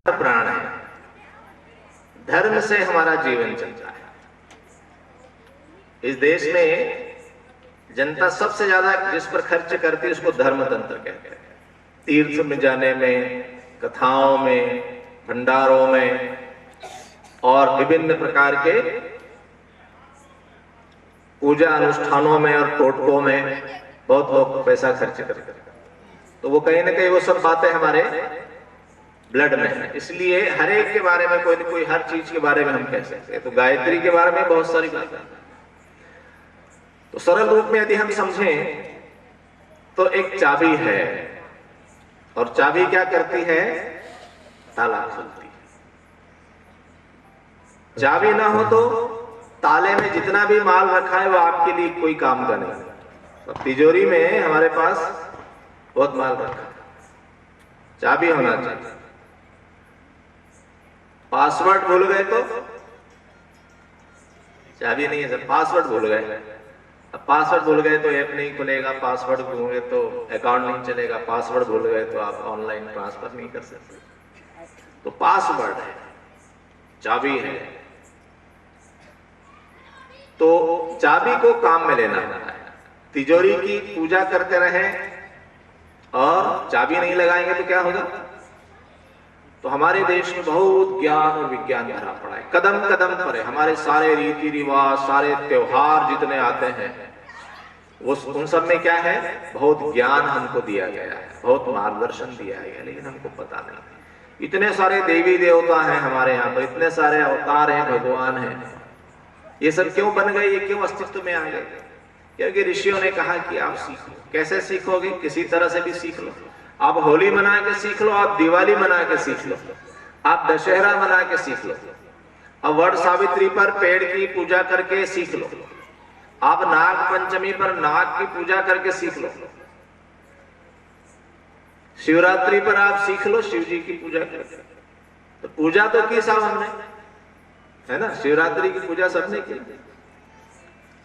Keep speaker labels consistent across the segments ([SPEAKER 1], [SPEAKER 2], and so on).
[SPEAKER 1] प्राण है, धर्म से हमारा जीवन चलता है। इस देश में जनता सबसे ज्यादा जिस पर खर्च करती है उसको धर्म तंत्र कहते हैं। तीर्थ में जाने में, कथाओं में, भंडारों में और विभिन्न प्रकार के पूजा अनुष्ठानों में और टोटकों में बहुत लोग पैसा खर्च करते हैं। तो वो कहीं ना कहीं वो सब बातें हमारे ब्लड में है, इसलिए हर एक के बारे में कोई न कोई हर चीज के बारे में हम कह सकते हैं। तो गायत्री के बारे में बहुत सारी बातें। तो सरल रूप में यदि हम समझें तो एक चाबी है, और चाबी क्या करती है? ताला खोलती है। चाबी ना हो तो ताले में जितना भी माल रखा है वो आपके लिए कोई काम का नहीं। अब तिजोरी में हमारे पास बहुत माल रखा है, चाबी होना चाहिए। पासवर्ड भूल गए तो चाबी नहीं है सर, पासवर्ड भूल गए। अब पासवर्ड भूल गए तो ऐप नहीं खुलेगा, पासवर्ड भूल गए तो अकाउंट नहीं चलेगा, पासवर्ड भूल गए तो आप ऑनलाइन ट्रांसफर नहीं कर सकते। तो पासवर्ड है, चाबी है। तो चाबी को काम में लेना है। तिजोरी की पूजा करते रहें और चाबी नहीं लगाएंगे तो क्या होगा? तो हमारे देश में बहुत ज्ञान और विज्ञान भरा पड़ा है, कदम कदम पर है। हमारे सारे रीति रिवाज, सारे त्योहार जितने आते हैं वो उन सब में क्या है? बहुत ज्ञान हमको दिया गया है, बहुत मार्गदर्शन दिया गया है, लेकिन हमको पता नहीं। इतने सारे देवी देवता हैं हमारे यहाँ पर, इतने सारे अवतार हैं, भगवान हैं। ये सब क्यों बन गए? ये क्यों अस्तित्व में आ गए? क्योंकि ऋषियों ने कहा कि आप सीखो। कैसे सीखोगे? किसी तरह से भी सीख लो। आप होली मना के सीख लो, आप दिवाली मना के सीख लो, आप दशहरा मना के सीख लो, अब वट सावित्री पर पेड़ की पूजा करके सीख लो, आप नाग पंचमी पर नाग की पूजा करके सीख लो, शिवरात्रि पर आप सीख लो शिव जी की पूजा करके। तो पूजा तो की साहब हमने, है ना? शिवरात्रि की पूजा सबने की,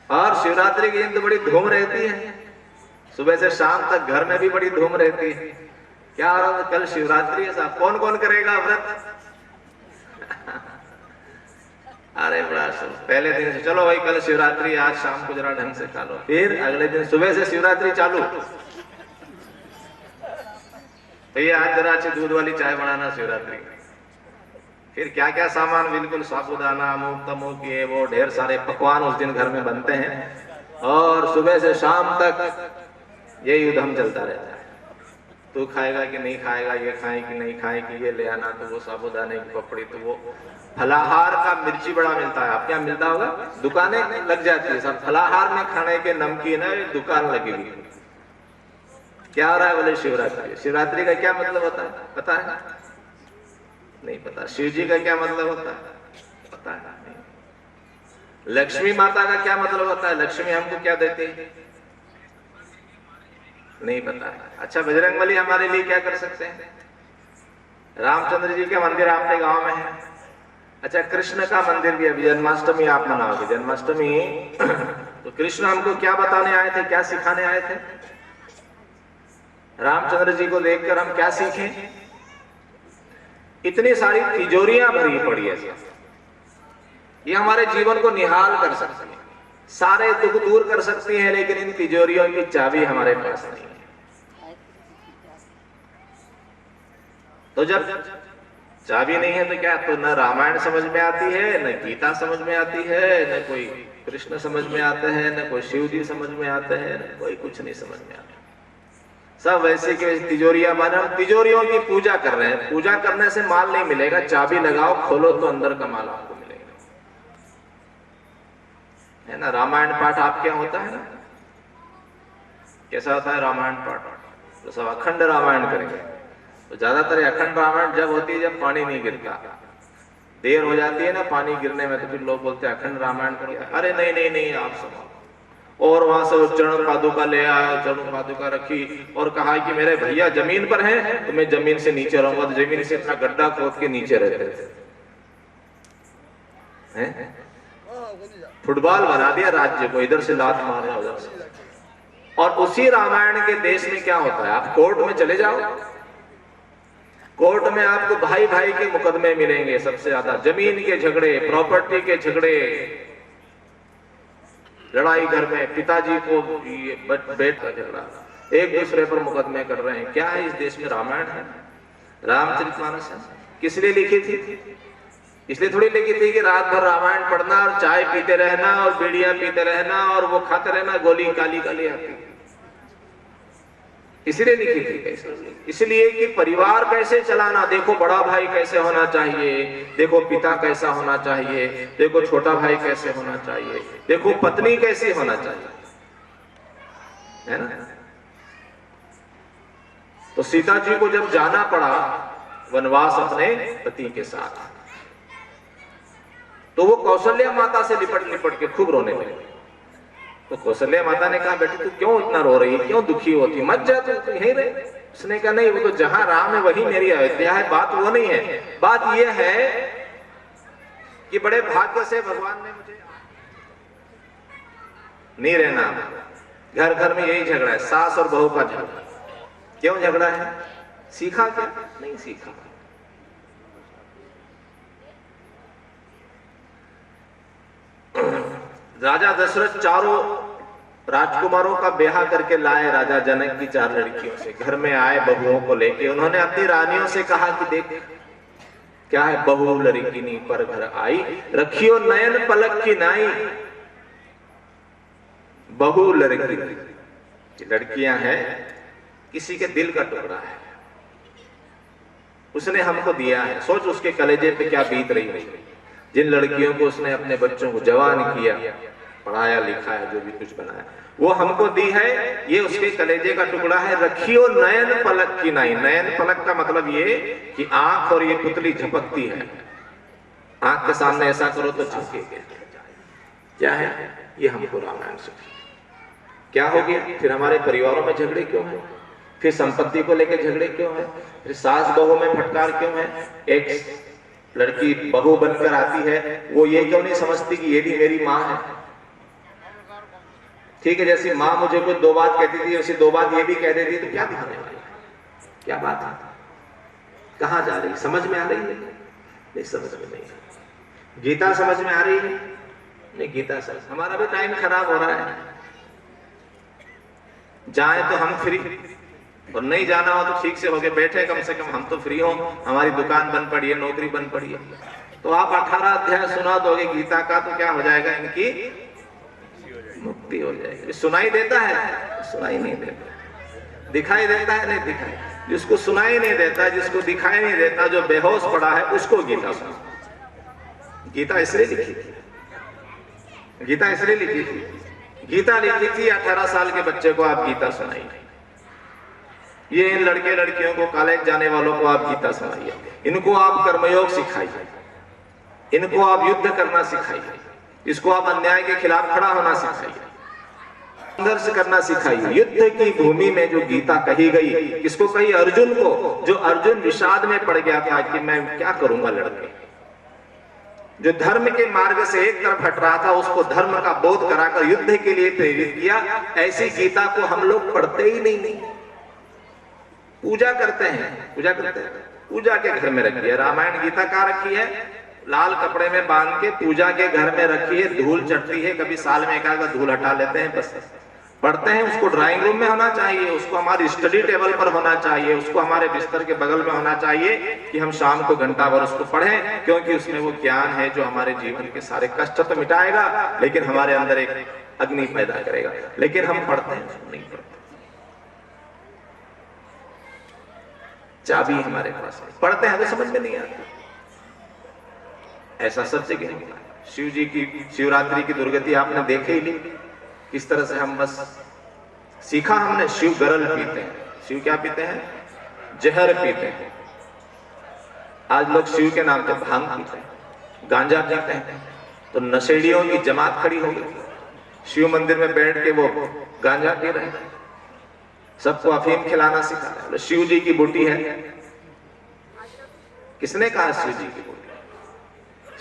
[SPEAKER 1] और शिवरात्रि की दिन तो बड़ी धूम रहती है, सुबह से शाम तक घर में भी बड़ी धूम रहती है। क्या हो रहा है? कल शिवरात्रि है साहब, कौन कौन करेगा व्रत? अरे बड़ा पहले दिन से चलो भाई कल शिवरात्रि, आज शाम को जरा ढंग से खा लो, फिर अगले दिन सुबह से शिवरात्रि चालू, भैया आज जरा अच्छी दूध वाली चाय बनाना शिवरात्रि। फिर क्या क्या सामान, बिल्कुल साबुदाना, मूंग तमूक, ये वो ढेर सारे पकवान उस दिन घर में बनते हैं, और सुबह से शाम तक यही उधम चलता रहता है। तू खाएगा कि नहीं खाएगा, ये खाए कि नहीं खाए, कि ये ले आना, तो वो साबुदाने की पपड़ी, तो वो फलाहार का मिर्ची बड़ा मिलता है। आपके यहाँ मिलता होगा, दुकानें लग जाती है सब फलाहार में खाने के, नमकीन है, दुकान लगी हुई। क्या हो रहा है? बोले शिवरात्रि। शिवरात्रि का क्या मतलब होता है पता है? नहीं पता। शिव जी का क्या मतलब होता है पता है? नहीं। लक्ष्मी माता का क्या मतलब होता है? लक्ष्मी हमको क्या देती है? नहीं पता है। अच्छा, बजरंगबली हमारे लिए क्या कर सकते हैं? रामचंद्र जी के मंदिर आपके गांव में है। अच्छा, कृष्ण का मंदिर भी है, जन्माष्टमी आप मनाओगे, जन्माष्टमी तो कृष्ण हमको क्या बताने आए थे, क्या सिखाने आए थे? रामचंद्र जी को देखकर हम क्या सीखें? इतनी सारी तिजोरियां भरी पड़ी है, ये हमारे जीवन को निहाल कर सकती है, सारे दुख दूर कर सकती है, लेकिन इन तिजोरियों की चाबी हमारे पास नहीं है। तो जब चाबी नहीं है तो क्या, तो न रामायण समझ में आती है, न गीता समझ में आती है, न कोई कृष्ण समझ में आते हैं, न कोई शिव जी समझ में आते हैं, न कोई कुछ नहीं समझ में आता। सब वैसे के तिजोरियां बना, तिजोरियों की पूजा कर रहे हैं। पूजा करने से माल नहीं मिलेगा, चाबी लगाओ, खोलो तो अंदर का माल आपको मिलेगा, है ना? रामायण पाठ आपके यहाँ होता है ना? कैसा होता है रामायण पाठ? तो सब अखंड रामायण करेंगे। तो ज्यादातर अखंड रामायण जब होती है जब पानी नहीं गिरता, देर हो जाती है ना पानी गिरने में, तो फिर लोग बोलते हैं अखंड रामायण करो। अरे नहीं नहीं नहीं, आप सुनो। और वहां से वो चरण पादुका ले आया, चरण पादुका रखी और कहा कि मेरे भैया जमीन पर हैं तो मैं जमीन से नीचे रहूंगा। तो जमीन से इतना गड्ढा खोद के नीचे रहते थे। फुटबॉल बना दिया राज्य को, इधर से लात मारना उधर से। और उसी रामायण के देश में क्या होता है, आप कोर्ट में चले जाओ, कोर्ट में आपको भाई भाई के मुकदमे मिलेंगे, सबसे ज्यादा जमीन के झगड़े, प्रॉपर्टी के झगड़े, लड़ाई घर में पिताजी को बेटा झगड़ा, एक दूसरे पर मुकदमे कर रहे हैं। क्या है इस देश में? रामायण है, रामचरितमानस है। किस लिए लिखी थी? इसलिए थोड़ी लिखी थी कि रात भर रामायण पढ़ना और चाय पीते रहना और बीड़ियां पीते रहना और वो खाते रहना, गोली काली काली आती, इसलिए लिखी थी। कैसे? इसलिए कि परिवार कैसे चलाना, देखो बड़ा भाई कैसे होना चाहिए, देखो पिता कैसा होना चाहिए, देखो छोटा भाई कैसे होना चाहिए, देखो पत्नी कैसी होना चाहिए, है ना। तो सीता जी को जब जाना पड़ा वनवास अपने पति के साथ, तो वो कौशल्या माता से लिपट लिपट के खूब रोने लगे। तो कौशल्या माता ने कहा, बेटी तू क्यों इतना रो रही है, क्यों दुखी होती, मत जा तू यहीं रहे। उसने कहा, नहीं, वो तो जहां राम है वही मेरी अयोध्या है। बात वो नहीं है, बात ये है कि बड़े भाग्य से भगवान ने मुझे नहीं रहना। घर घर में यही झगड़ा है, सास और बहू का झगड़ा। क्यों झगड़ा है? सीखा क्या? नहीं सीखा। राजा दशरथ चारों राजकुमारों का ब्याह करके लाए राजा जनक की 4 लड़कियों से। घर में आए बहुओं को लेके, उन्होंने अपनी रानियों से कहा कि देख क्या है, बहू लड़किनी पर घर आई, रखियो नयन पलक की नाई। बहू लड़की, लड़कियां हैं, किसी के दिल का टुकड़ा है, उसने हमको दिया है। सोच उसके कलेजे पे क्या बीत रही है। जिन लड़कियों को उसने अपने बच्चों को जवान किया, पढ़ाया लिखाया, जो भी कुछ बनाया, वो हमको दी है, ये उसके कलेजे का टुकड़ा है। रखियो नयन पलक की नाई। नयन पलक का मतलब ये कि आंख और ये पुतली झपकती है, आंख के सामने ऐसा करो तो झपकेगी। क्या है ये? हमको रामायण से क्या हो गया? फिर हमारे परिवारों में झगड़े क्यों है? फिर संपत्ति को लेकर झगड़े क्यों है? फिर सास बहू में फटकार क्यों है? एक लड़की बहू बनकर आती है, वो ये क्यों नहीं समझती कि ये भी मेरी माँ है? ठीक है, जैसी माँ मुझे कोई 2 बात कहती थी, वैसे 2 बात ये भी कह देती, तो क्या दिखाने वाली है? क्या बात है? कहाँ जा रही? समझ में आ रही है? नहीं समझ में नहीं। गीता समझ में आ रही है? नहीं गीता समझ। हमारा भी टाइम खराब हो रहा है, जाए तो हम फ्री, और नहीं जाना हो तो ठीक से होके बैठे, कम से कम हम तो फ्री हो, हमारी दुकान बंद पड़ी है, नौकरी बंद पड़ी है। तो आप 18 अध्याय सुना दोगे गीता का, तो क्या हो जाएगा? इनकी मुक्ति हो जाएगी। सुनाई देता है? सुनाई नहीं देता। दिखाई देता है? नहीं दिखाई। जिसको सुनाई नहीं देता, जिसको दिखाई नहीं देता, जो बेहोश पड़ा है, उसको गीता सुना। गीता इसलिए लिखी थी, गीता इसलिए लिखी थी, गीता लिखी थी 18 साल के बच्चे को आप गीता सुनाइए। ये इन लड़के लड़कियों को, कॉलेज जाने वालों को आप गीता सुनाइए, इनको आप कर्मयोग सिखाइए, इनको आप युद्ध करना सिखाइए, इसको आप अन्याय के खिलाफ खड़ा होना सिखाइए, संघर्ष करना सिखाइए। युद्ध की भूमि में जो गीता कही गई, किसको कही? अर्जुन को। जो अर्जुन विषाद में पड़ गया था कि मैं क्या करूंगा लड़के, जो धर्म के मार्ग से एक तरफ हट रहा था, उसको धर्म का बोध कराकर युद्ध के लिए प्रेरित किया। ऐसी गीता को हम लोग पढ़ते ही नहीं। पूजा करते हैं, पूजा करते हैं, पूजा के घर में रखी है। रामायण गीता कहाँ रखी है? लाल कपड़े में बांध के पूजा के घर में रखी है। धूल चढ़ती है, कभी साल में एक आध धूल हटा लेते हैं, बस पढ़ते हैं। उसको ड्राइंग रूम में होना चाहिए, उसको हमारी स्टडी टेबल पर होना चाहिए, उसको हमारे बिस्तर के बगल में होना चाहिए कि हम शाम को घंटा भर उसको पढ़ें, क्योंकि उसमें वो ज्ञान है जो हमारे जीवन के सारे कष्ट तो मिटाएगा, लेकिन हमारे अंदर एक अग्नि पैदा करेगा। लेकिन हम पढ़ते हैं? नहीं पढ़ते। चाबी हमारे पास है, पढ़ते हैं तो समझ में नहीं आता। ऐसा सबसे ज्ञान। शिव जी की शिवरात्रि की दुर्गति आपने देखे ही नहीं, किस तरह से हम बस सीखा हमने। शिव गरल पीते हैं। शिव क्या पीते हैं? जहर पीते हैं। आज लोग शिव के नाम पे भांग पीते हैं, गांजा पीते हैं। तो नशेड़ियों की जमात खड़ी हो गई, शिव मंदिर में बैठ के वो गांजा पी रहे हैं, सबको अफीम खिलाना सिखा रहे हैं। शिव जी की बूटी है। किसने कहा शिव जी की बूटी?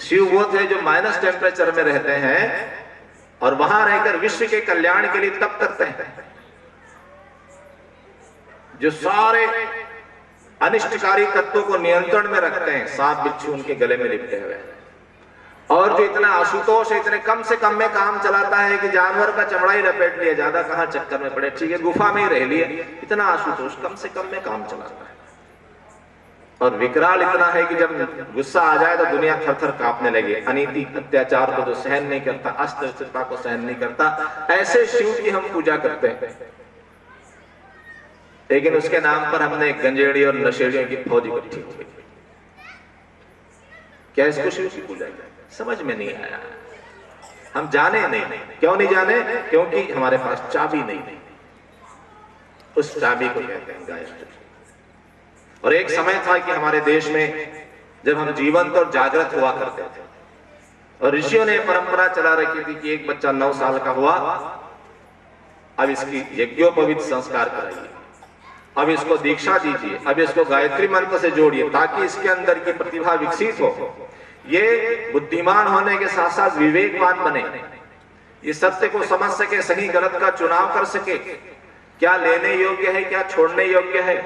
[SPEAKER 1] शिव वो थे जो माइनस टेम्परेचर में रहते हैं और वहां रहकर विश्व के कल्याण के लिए तप करते हैं। जो सारे अनिष्टकारी तत्वों को नियंत्रण में रखते हैं, सांप बिच्छू उनके गले में लिपटे हुए हैं। और जो इतना आशुतोष है, इतने कम से कम में काम चलाता है कि जानवर का चमड़ा ही लपेट लिया, ज्यादा कहां चक्कर में पड़े, ठीक है गुफा में ही रह लिए, इतना आशुतोष कम से कम में काम चलाता है। और विकराल इतना है कि जब गुस्सा आ जाए तो दुनिया थर थर कांपने लगे। अनीति अत्याचार को जो सहन नहीं करता, अस्त्रता को सहन नहीं करता, ऐसे शिव की हम पूजा करते हैं, लेकिन उसके नाम पर हमने गंजेड़ी और नशेड़ियों की फौज इकट्ठी हो गई। क्या इसको शिव की पूजा है? समझ में नहीं आया। हम जाने नहीं। क्यों नहीं जाने? क्योंकि हमारे पास चाबी नहीं। उस चाबी को कहते हैं गायत्री। और एक समय था कि हमारे देश में जब हम जीवंत और जागृत हुआ करते थे, और ऋषियों ने परंपरा चला रखी थी कि एक बच्चा 9 साल का हुआ, अब इसकी यज्ञोपवीत संस्कार कराइए, अब इसको दीक्षा दीजिए, अब इसको गायत्री मंत्र से जोड़िए ताकि इसके अंदर की प्रतिभा विकसित हो, ये बुद्धिमान होने के साथ साथ विवेकवान बने, ये सत्य को समझ सके, सही गलत का चुनाव कर सके, क्या लेने योग्य है, क्या छोड़ने योग्य है,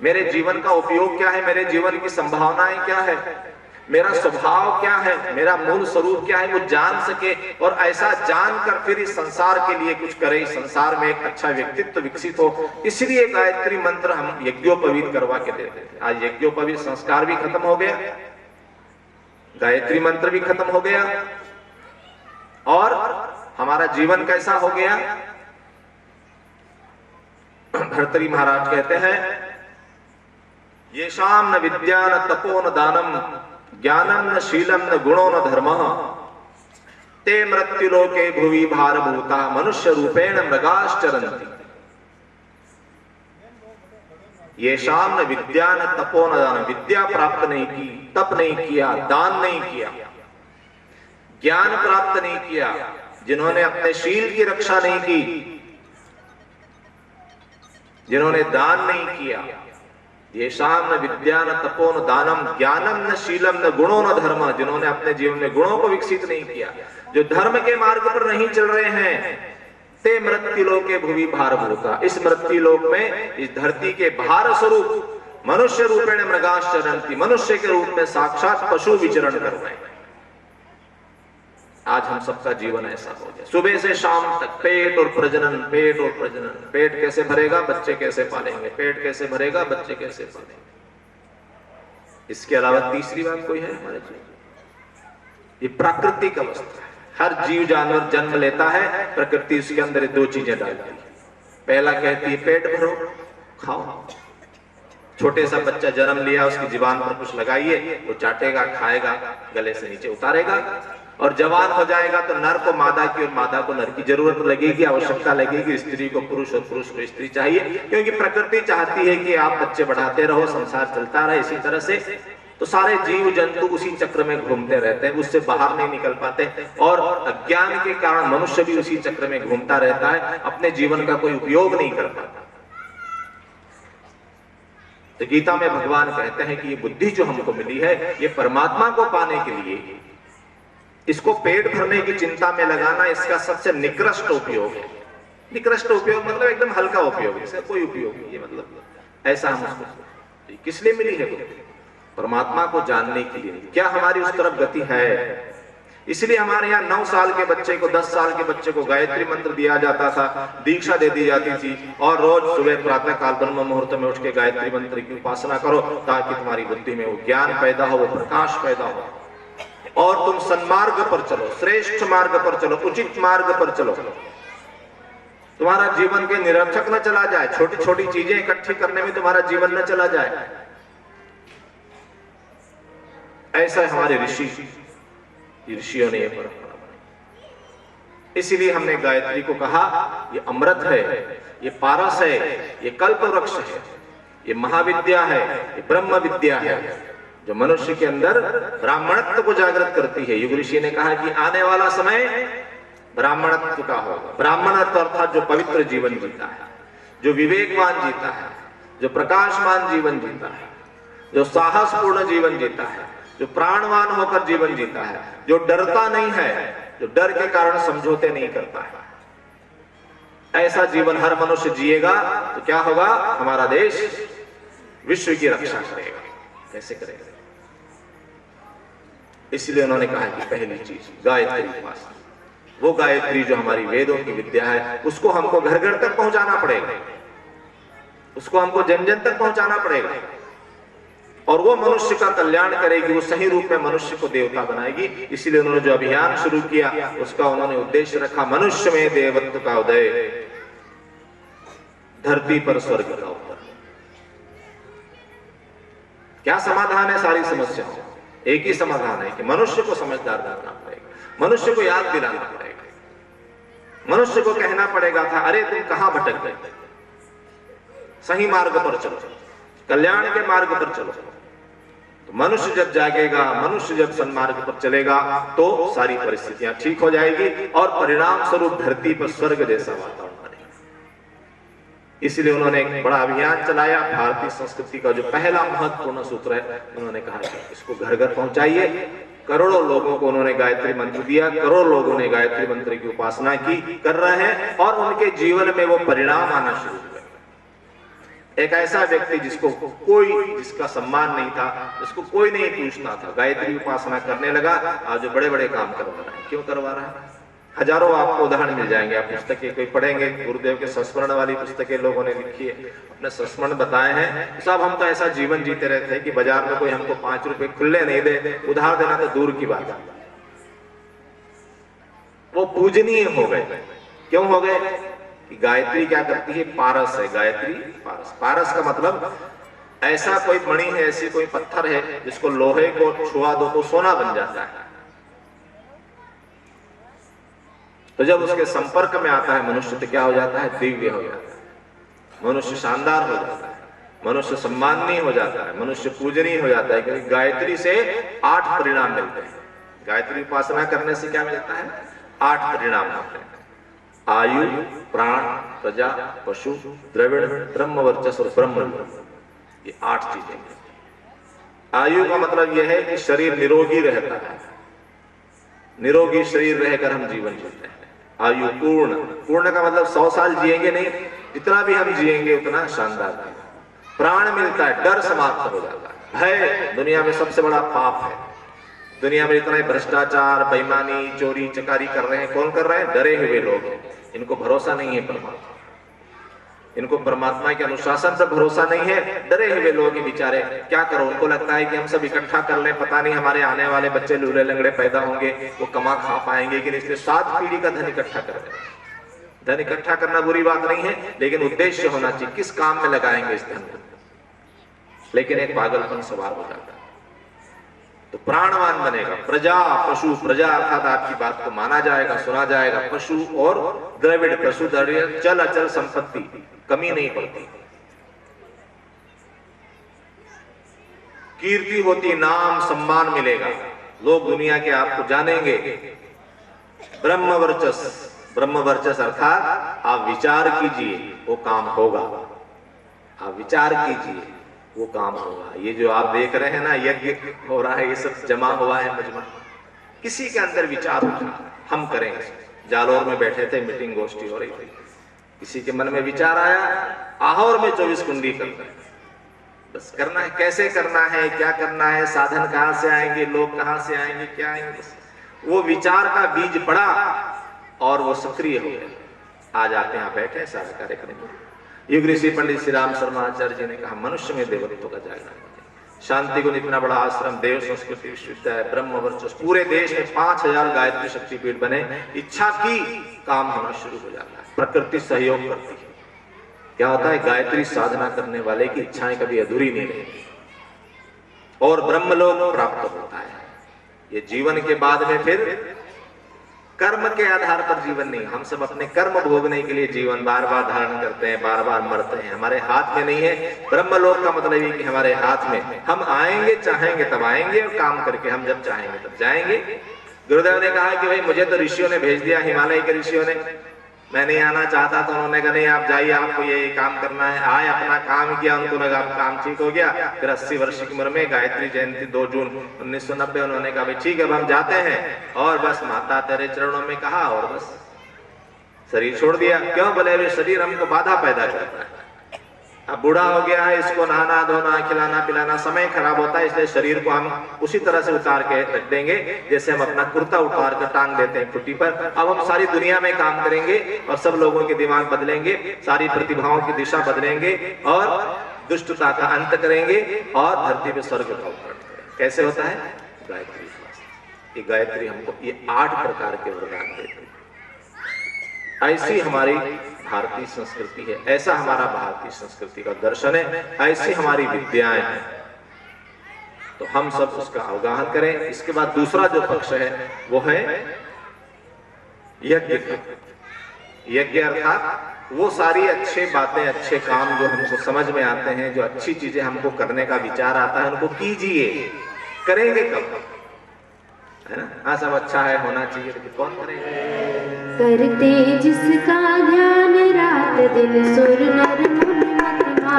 [SPEAKER 1] मेरे जीवन का उपयोग क्या है, मेरे जीवन की संभावनाएं क्या है, मेरा स्वभाव क्या है, मेरा मूल स्वरूप क्या है, वो जान सके और ऐसा जानकर फिर इस संसार के लिए कुछ करे, इस संसार में एक अच्छा व्यक्तित्व विकसित हो। इसलिए गायत्री मंत्र हम यज्ञोपवीत करवा के देते थे। आज यज्ञोपवीत संस्कार भी खत्म हो गया, गायत्री मंत्र भी खत्म हो गया, और हमारा जीवन कैसा हो गया? भर्तृहरि महाराज कहते हैं, ये शाम न विद्या न तपो न दानम ज्ञानम न शीलम न गुणो न धर्मः ते मृत्युलोके भुवि भारभूता मनुष्य रूपेण मृगाश्चरन्ति। ये शाम न विद्या न तपो न दानम, विद्या प्राप्त नहीं की, तप नहीं किया, दान नहीं किया, ज्ञान प्राप्त नहीं किया, जिन्होंने अपने शील की रक्षा नहीं की, जिन्होंने दान नहीं किया, ये शाम न विद्या न तपो न दानम ज्ञानम न शीलम न गुणो न धर्म, जिन्होंने अपने जीवन में गुणों को विकसित नहीं किया, जो धर्म के मार्ग पर नहीं चल रहे हैं, ते मृत्युलोके भुवि भारभूता, इस मृत्युलोक में, इस धरती के भार स्वरूप मनुष्य रूपेण मृगाश्चरन्ति, मनुष्य के रूप में साक्षात पशु विचरण कर रहे हैं। आज हम सबका जीवन ऐसा हो गया, सुबह से शाम तक पेट और प्रजनन, पेट और प्रजनन, पेट कैसे भरेगा, बच्चे कैसे पालेंगे, पेट कैसे भरेगा, बच्चे कैसे पालेंगे। इसके अलावा तीसरी बात कोई है हमारे जीवन? ये प्राकृतिक अवस्था है। हर जीव जानवर जन्म लेता है, प्रकृति उसके अंदर 2 चीजें डालती है। पहला कहती है पेट भरो, खाओ। छोटे सा बच्चा जन्म लिया, उसकी जुबान पर कुछ लगाइए, वो चाटेगा, खाएगा, गले से नीचे उतारेगा, और जवान हो जाएगा तो नर को मादा की और मादा को नर की जरूरत लगेगी, आवश्यकता लगेगी, स्त्री को पुरुष और पुरुष को स्त्री चाहिए, क्योंकि प्रकृति चाहती है कि आप बच्चे बढ़ाते रहो, संसार चलता रहे इसी तरह से। तो सारे जीव जंतु उसी चक्र में घूमते रहते हैं, उससे बाहर नहीं निकल पाते, और अज्ञान के कारण मनुष्य भी उसी चक्र में घूमता रहता है, अपने जीवन का कोई उपयोग नहीं कर पाता। तो गीता में भगवान कहते हैं कि ये बुद्धि जो हमको मिली है, ये परमात्मा को पाने के लिए, इसको पेट भरने की चिंता में लगाना इसका सबसे निकृष्ट उपयोग है। निकृष्ट उपयोग मतलब एकदम हल्का उपयोग, इसका कोई उपयोग नहीं, ये मतलब ऐसा हम उसको किस लिए मिली है? परमात्मा को जानने के लिए। क्या हमारी उस तरफ गति है? इसलिए हमारे यहाँ 9 साल के बच्चे को, 10 साल के बच्चे को गायत्री मंत्र दिया जाता था, दीक्षा दे दी जाती थी, और रोज सुबह प्रातः काल ब्रह्म मुहूर्त में उठ के गायत्री मंत्र की उपासना करो ताकि तुम्हारी बुद्धि में वो ज्ञान पैदा हो, वो प्रकाश पैदा हो, और तुम सन्मार्ग पर चलो, श्रेष्ठ मार्ग पर चलो, उचित मार्ग पर चलो। तुम्हारा जीवन के निरर्थक न चला जाए, छोटी छोटी चीजें इकट्ठी करने में तुम्हारा जीवन न चला जाए। ऐसा है हमारे ऋषियों ने ये परंपरा बनाई। इसीलिए हमने गायत्री को कहा ये अमृत है, ये पारस है, ये कल्प वृक्ष है, ये महाविद्या है, ये ब्रह्म विद्या है, जो मनुष्य के अंदर ब्राह्मणत्व को जागृत करती है। युग ऋषि ने कहा कि आने वाला समय ब्राह्मणत्व का होगा। ब्राह्मणत्व अर्थात जो पवित्र जीवन जीता है, जो विवेकवान जीता है, जो प्रकाशमान जीवन जीता है, जो साहसपूर्ण जीवन जीता है, जो प्राणवान होकर जीवन जीता है, जो डरता नहीं है, जो डर के कारण समझौते नहीं करता है, ऐसा जीवन हर मनुष्य जिएगा तो क्या होगा, हमारा देश विश्व की रक्षा करेगा। कैसे करेगा? इसलिए उन्होंने कहा कि पहली चीज गायत्री उपासना। वो गायत्री जो हमारी वेदों की विद्या है, उसको हमको घर घर तक पहुंचाना पड़ेगा, उसको हमको जन जन तक पहुंचाना पड़ेगा। और वो मनुष्य का कल्याण करेगी, वो सही रूप में मनुष्य को देवता बनाएगी। इसीलिए उन्होंने जो अभियान शुरू किया उसका उन्होंने उद्देश्य रखा, मनुष्य में देवत्व का उदय, धरती पर स्वर्ग का उत्तर। क्या समाधान है सारी समस्याओं? एक ही समाधान है कि मनुष्य को समझदार बनना पड़ेगा, मनुष्य को याद दिलाना पड़ेगा, मनुष्य को कहना पड़ेगा था, अरे तुम कहां भटक गए, सही मार्ग पर चलो, कल्याण के मार्ग पर चलो। तो मनुष्य जब जागेगा, मनुष्य जब सन्मार्ग पर चलेगा तो सारी परिस्थितियां ठीक हो जाएगी और परिणाम स्वरूप धरती पर स्वर्ग जैसा वातावरण बनेगा। इसलिए उन्होंने एक बड़ा अभियान चलाया। भारतीय संस्कृति का जो पहला महत्वपूर्ण सूत्र है, उन्होंने कहा कि इसको घर घर पहुंचाइए। करोड़ों लोगों को उन्होंने गायत्री मंत्र दिया, करोड़ों लोगों ने गायत्री मंत्र की उपासना की, कर रहे हैं और उनके जीवन में वो परिणाम आना शुरू हुए। एक ऐसा व्यक्ति जिसका सम्मान नहीं था, जिसको कोई नहीं पूछता था, गायत्री उपासना करने लगा, आज जो बड़े बड़े काम करवा रहा है। क्यों करवा रहा है? हजारों आपको उदाहरण मिल जाएंगे। आप पुस्तकें कोई पढ़ेंगे, गुरुदेव के संस्मरण वाली पुस्तकें लोगों ने लिखी है, अपने संस्मरण बताए हैं। सब हम तो ऐसा जीवन जीते रहते हैं कि बाजार में कोई हमको 5 रुपए खुले नहीं दे, उधार देना तो दूर की बात है। वो पूजनीय हो गए। क्यों हो गए? गायत्री क्या करती है? पारस है गायत्री। पारस का मतलब ऐसा कोई मणि है, ऐसी कोई पत्थर है जिसको लोहे को छुआ दो तो सोना बन जाता है। तो जब उसके संपर्क में आता है मनुष्य तो क्या हो जाता है? दिव्य हो जाता है, मनुष्य शानदार हो जाता है, मनुष्य सम्माननीय हो जाता है, मनुष्य पूजनीय हो जाता है। क्योंकि गायत्री से 8 परिणाम मिलते हैं। गायत्री उपासना करने से क्या मिलता है? 8 परिणाम मिलते हैं। आयु, प्राण, प्रजा, पशु, द्रविड़, ब्रह्म वर्चस्व और ब्रह्म। ये 8 चीजें। आयु का मतलब यह है कि शरीर निरोगी रहता है, निरोगी शरीर रहकर हम जीवन जीते हैं। आयु पूर्ण, पूर्ण का मतलब 100 साल जिएंगे नहीं, जितना भी हम जिएंगे उतना शानदार। प्राण मिलता है, डर समाप्त हो जाता है। भय दुनिया में सबसे बड़ा पाप है। दुनिया में इतना ही भ्रष्टाचार, बेईमानी, चोरी चकारी कर रहे हैं। कौन कर रहे हैं? डरे हुए लोग हैं। इनको भरोसा नहीं है परमात्मा, इनको परमात्मा के अनुशासन पर भरोसा नहीं है। डरे हुए लोग बेचारे क्या करो, उनको लगता है कि हम सब इकट्ठा कर लें, पता नहीं हमारे आने वाले बच्चे लूले लंगड़े पैदा होंगे, वो कमा खा पाएंगे कि नहीं, इसलिए 7 पीढ़ी का धन इकट्ठा कर रहे हैं। धन इकट्ठा करना बुरी बात नहीं है, लेकिन उद्देश्य होना चाहिए, किस काम में लगाएंगे इस धन को। लेकिन एक पागलपन सवार हो जाता है। तो प्राणवान बनेगा। प्रजा, पशु, प्रजा अर्थात आपकी बात को माना जाएगा, सुना जाएगा। पशु और द्रविड़, पशु द्रविड़, चल अचल संपत्ति, कमी नहीं पड़ती। कीर्ति होती, नाम सम्मान मिलेगा, लोग दुनिया के आपको जानेंगे। ब्रह्म वर्चस्व, ब्रह्म वर्चस्व अर्थात आप विचार कीजिए वो काम होगा, आप विचार कीजिए वो काम होगा। ये जो आप देख रहे हैं ना, यज्ञ हो रहा है, ये सब जमा हुआ है मजमा, किसी के अंदर विचार उठा, हम करेंगे। जालौर में बैठे थे, मीटिंग गोष्ठी हो रही थी, किसी के मन में विचार आया, आहोर में 24 कुंडी करते हैं, बस करना है, कैसे करना है, क्या करना है, साधन कहां से आएंगे, लोग कहां से आएंगे, क्या आएंगे, बस वो विचार का बीज पड़ा और वो सक्रिय हो गए। आज आप यहाँ बैठे सारा कार्यक्रम। युग ऋषि पंडित श्री राम शर्मा आचार्य जी ने कहा, मनुष्य में देवत्व का जागरण। शांति गुण इतना बड़ा आश्रम, देव संस्कृति विश्वविद्यालय, ब्रह्म वर्चस्व, पूरे देश में 5000 गायत्री शक्तिपीठ बने। इच्छा की काम होना शुरू हो जाता है, प्रकृति सहयोग करती है। क्या होता है? गायत्री साधना करने वाले की इच्छाएं कभी अधूरी नहीं रहती और ब्रह्मलोक प्राप्त होता है। ये जीवन के बाद में फिर कर्म के आधार पर जीवन नहीं, हम सब अपने कर्म भोगने के लिए जीवन बार बार धारण करते हैं, बार बार मरते हैं, हमारे हाथ में नहीं है। ब्रह्मलोक का मतलब ये कि हमारे हाथ में, हम आएंगे चाहेंगे तब आएंगे और काम करके हम जब चाहेंगे तब जाएंगे। गुरुदेव ने कहा कि भाई मुझे तो ऋषियों ने भेज दिया, हिमालय के ऋषियों ने, मैं नहीं आना चाहता, तो उन्होंने कहा नहीं आप जाइए, आपको ये काम करना है। आए, अपना काम किया, उनको लगा काम ठीक हो गया। फिर 80 वर्ष की उम्र में गायत्री जयंती 2 जून 1990, उन्होंने कहा भाई ठीक है अब हम जाते हैं, और बस माता तेरे चरणों में कहा और बस शरीर छोड़ दिया। क्यों? बोले अभी शरीर हमको बाधा पैदा करता है। अब बूढ़ा हो गया है, इसको नहाना धोना खिलाना पिलाना समय खराब होता है, इसलिए शरीर को हम उसी तरह से उतार के रख देंगे जैसे हम अपना कुर्ता उतार कर टांग देते हैं खुट्टी पर। अब हम सारी दुनिया में काम करेंगे और सब लोगों के दिमाग बदलेंगे, सारी प्रतिभाओं की दिशा बदलेंगे और दुष्टता का अंत करेंगे और धरती पे स्वर्ग का उपलब्ध करेंगे। कैसे होता है? गायत्री। ये गायत्री हमको ये 8 प्रकार के वरदान देती है। ऐसी हमारी भारतीय संस्कृति है, ऐसा हमारा भारतीय संस्कृति का दर्शन है, ऐसी हमारी विद्याएं हैं। तो हम सब उसका अवगाहन करें। इसके बाद दूसरा जो पक्ष है वो है यज्ञ। यज्ञ अर्थात वो सारी अच्छी बातें अच्छे काम जो हमको समझ में आते हैं, जो अच्छी चीजें हमको करने का विचार आता है, उनको कीजिए। करेंगे कब? है ना? हाँ सब अच्छा है, होना चाहिए, लेकिन कौन करेगा?
[SPEAKER 2] करते जिसका ध्यान रात दिन सुर नर मुनि मतिमा।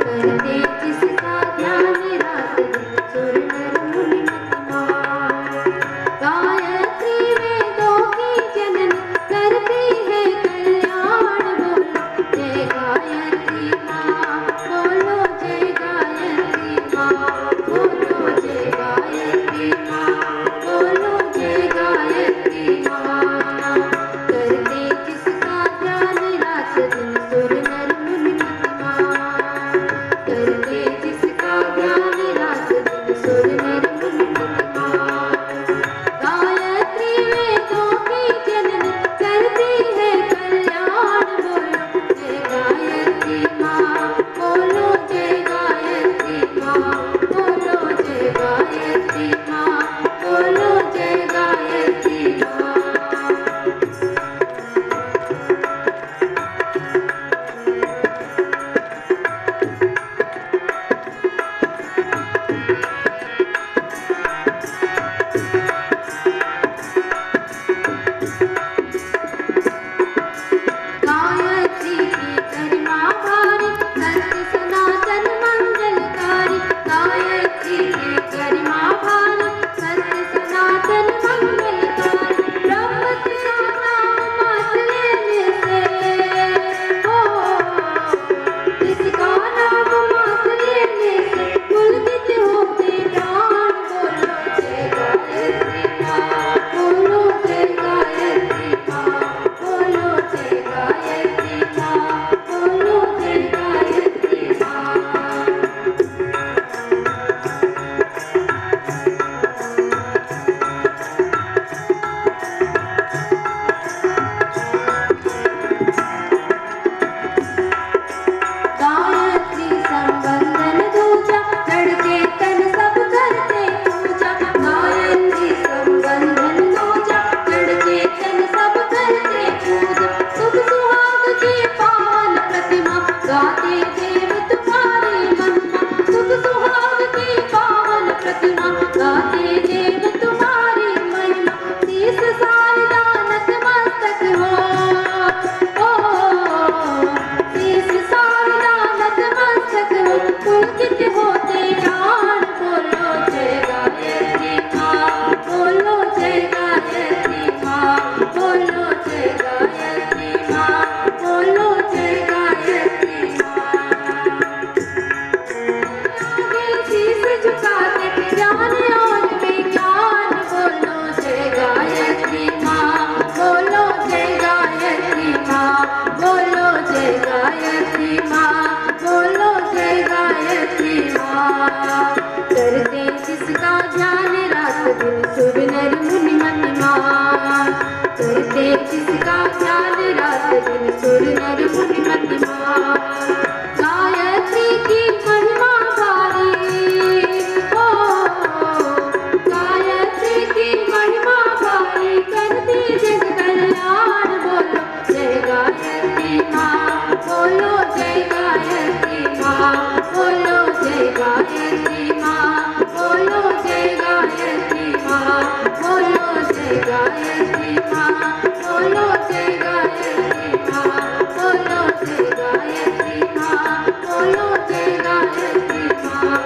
[SPEAKER 2] करते जिसका ध्यान रात दिन सुर नर मुनि मतिमा। गायत्री वेदों की जननी करती है कल्याण। बोलो जय गायत्री माँ, बोलो जय गायत्री माँ, बोलो जय गायत्री माँ,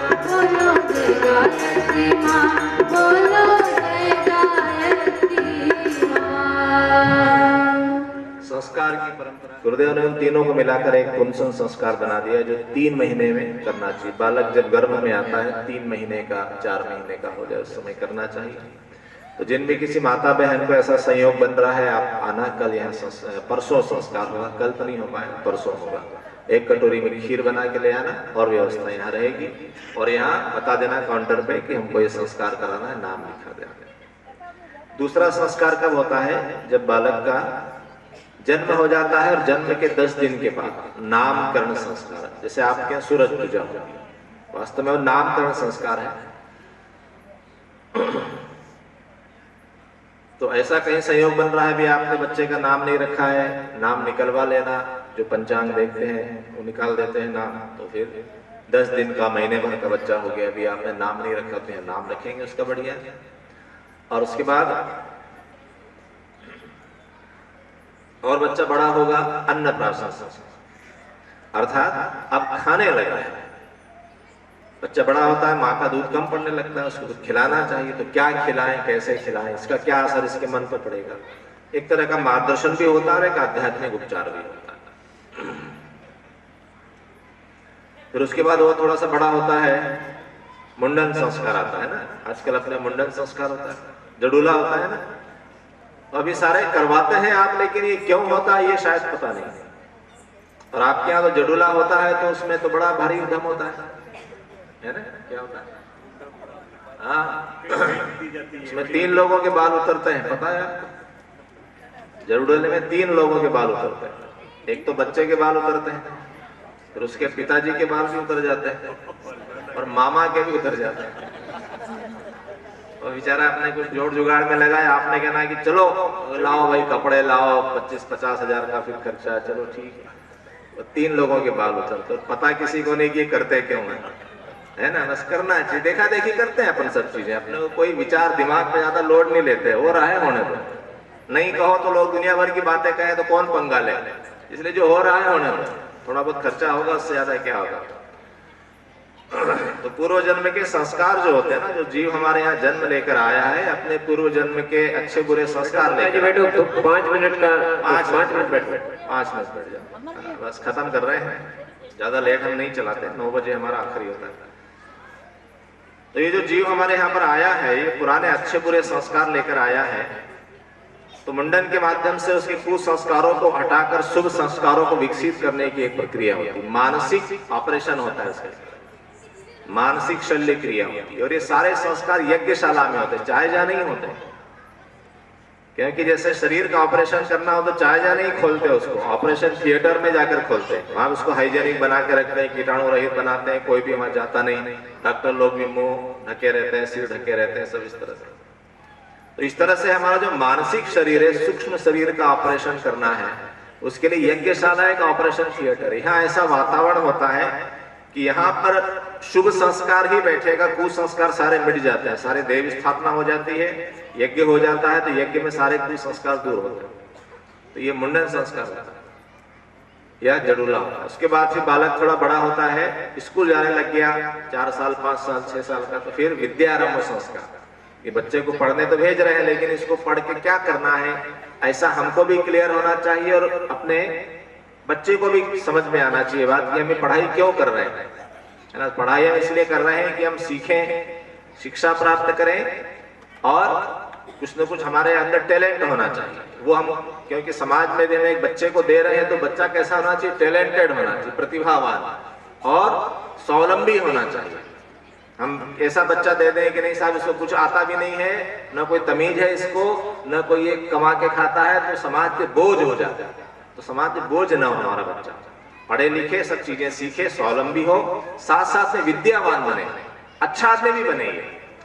[SPEAKER 2] बोलो जय गायत्री माँ। बोलो जय गायत्री माँ।
[SPEAKER 1] गुरुदेव ने उन तीनों को मिलाकर एक पुंसन संस्कार बना दिया जो 3 महीने में करना चाहिए। बालक जब गर्भ में आता है 3 महीने का 4 महीने का हो जाए उस समय करना चाहिए। तो जिन भी किसी माता बहन को ऐसा संयोग बन रहा है आप आना, कल यहाँ परसों संस्कार होगा, कल तो नहीं हो पाएगा, परसों होगा। 1 कटोरी में खीर बना के ले आना और व्यवस्था यहाँ रहेगी और यहाँ बता देना काउंटर पे कि हमको ये संस्कार कराना है, नाम लिखा देना। दूसरा संस्कार कब होता है? जब बालक का जन्म हो जाता है और जन्म के 10 दिन के बाद नामकरण संस्कार। जैसे आपके यहाँ सूरज पूजा होगी, वास्तव में वो नामकरण संस्कार है। तो ऐसा कहीं संयोग बन रहा है भी आपने बच्चे का नाम नहीं रखा है, नाम निकलवा लेना। जो पंचांग देखते हैं वो निकाल देते हैं नाम, तो फिर 10 दिन का महीने भर का बच्चा हो गया, अभी आपने नाम नहीं रखा तो नाम रखेंगे उसका, बढ़िया। और उसके बाद और बच्चा बड़ा होगा, अन्नप्राशन संस्कार, अर्थात अब खाने लगा है। बच्चा बड़ा होता है, माँ का दूध कम पड़ने लगता है, उसको कुछ खिलाना चाहिए। तो क्या खिलाएं, कैसे खिलाएं, इसका क्या असर इसके मन पर पड़ेगा। एक तरह का मार्गदर्शन भी होता है और एक आध्यात्मिक उपचार भी होता है। फिर उसके बाद वो थोड़ा सा बड़ा होता है, मुंडन संस्कार आता है ना। आजकल अपने मुंडन संस्कार होता है, जडूला होता है ना। अभी सारे करवाते हैं आप, लेकिन ये क्यों होता है ये शायद पता नहीं। और आपके यहाँ तो जडूला होता है तो उसमें तो बड़ा भारी उद्यम होता है ना। क्या होता है? हाँ, उसमें 3 लोगों के बाल उतरते हैं, पता है आपको? जडूले में 3 लोगों के बाल उतरते हैं। एक तो बच्चे के बाल उतरते हैं, फिर उसके पिताजी के बाल भी उतर जाते हैं और मामा के भी उतर जाते हैं। और बेचारा अपने कुछ जोड़ जुगाड़ में लगा है, आपने कहना है कि चलो लाओ भाई कपड़े लाओ, 25-50 हजार का फिर खर्चा, चलो ठीक है। 3 लोगों के बाल उतरते, पता किसी को नहीं कि करते क्यों है ना। बस करना चाहिए, देखा देखी करते हैं अपन सब चीजें, अपने को कोई विचार दिमाग पे ज्यादा लोड नहीं लेते। हो रहा है होने दो, नहीं कहो तो लोग दुनिया भर की बातें कहें तो कौन पंगा ले। इसलिए जो हो रहा है होने दो, थोड़ा बहुत खर्चा होगा, उससे ज्यादा क्या होगा। तो पूर्व जन्म के संस्कार जो होते हैं ना, जो जीव हमारे यहाँ जन्म लेकर आया है, अपने पूर्व जन्म के अच्छे बुरे संस्कार लेकर।
[SPEAKER 3] बैठो तो 5 मिनट का 5 मिनट बैठ
[SPEAKER 1] 5 मिनट बैठ जाओ, बस खत्म कर रहे हैं। ज्यादा लेट हम नहीं चलाते, 9 बजे हमारा आखिरी होता है। तो ये जो जीव हमारे यहाँ पर आया है, ये पुराने अच्छे बुरे संस्कार लेकर आया है। तो मुंडन के माध्यम से उसके कुसंस्कारों को हटाकर शुभ संस्कारों को विकसित करने की एक प्रक्रिया होती है। मानसिक ऑपरेशन होता है इसका, मानसिक शल्य क्रिया होती है। और ये सारे संस्कार यज्ञशाला में होते हैं, चाहे जहाँ नहीं होते। क्योंकि जैसे शरीर का ऑपरेशन करना हो तो चाहे जहाँ नहीं खोलते उसको, ऑपरेशन थिएटर में जाकर खोलते हैं। वहां उसको हाइजेनिक बना के रखते हैं, कीटाणु रहित बनाते हैं, कोई भी वहां जाता नहीं। डॉक्टर लोग भी मुंह ढके रहते हैं, सिर ढके रहते हैं, सब इस तरह से। तो इस तरह से हमारा जो मानसिक शरीर है, सूक्ष्म शरीर का ऑपरेशन करना है, उसके लिए यज्ञशाला एक ऑपरेशन थिएटर। यहाँ ऐसा वातावरण होता है कि यहाँ पर शुभ संस्कार ही बैठेगा, कुसंस्कार सारे मिट जाते हैं, सारे देव स्थापना हो जाती है, यज्ञ हो जाता है, तो यज्ञ में सारे कुसंस्कार दूर होते हैं। तो ये मुंडन संस्कार होता है या जडूला होता है। उसके बाद फिर बालक थोड़ा बड़ा होता है, स्कूल जाने लग गया, 4 साल 5 साल 6 साल का, तो फिर विद्यारंभ संस्कार। ये बच्चे को पढ़ने तो भेज रहे हैं, लेकिन इसको पढ़ के क्या करना है, ऐसा हमको भी क्लियर होना चाहिए और अपने बच्चे को भी समझ में आना चाहिए बात कि हमें पढ़ाई क्यों कर रहे हैं, है ना। पढ़ाई हम इसलिए कर रहे हैं कि हम सीखें, शिक्षा प्राप्त करें और कुछ न कुछ हमारे अंदर टैलेंट होना चाहिए। वो हम, क्योंकि समाज में हम एक बच्चे को दे रहे हैं तो बच्चा कैसा होना चाहिए, टैलेंटेड होना चाहिए, प्रतिभावान और स्वावलंबी होना चाहिए। हम ऐसा बच्चा दे दें कि नहीं साहब इसको कुछ आता भी नहीं है, न कोई तमीज है इसको, न कोई ये कमा के खाता है, तो समाज पे बोझ हो जाता है। तो समाज पे बोझ न हो हमारा बच्चा, पढ़े लिखे, सब चीजें सीखे, स्वावलंबी हो, साथ साथ में विद्यावान बने, अच्छा आदमी भी बने,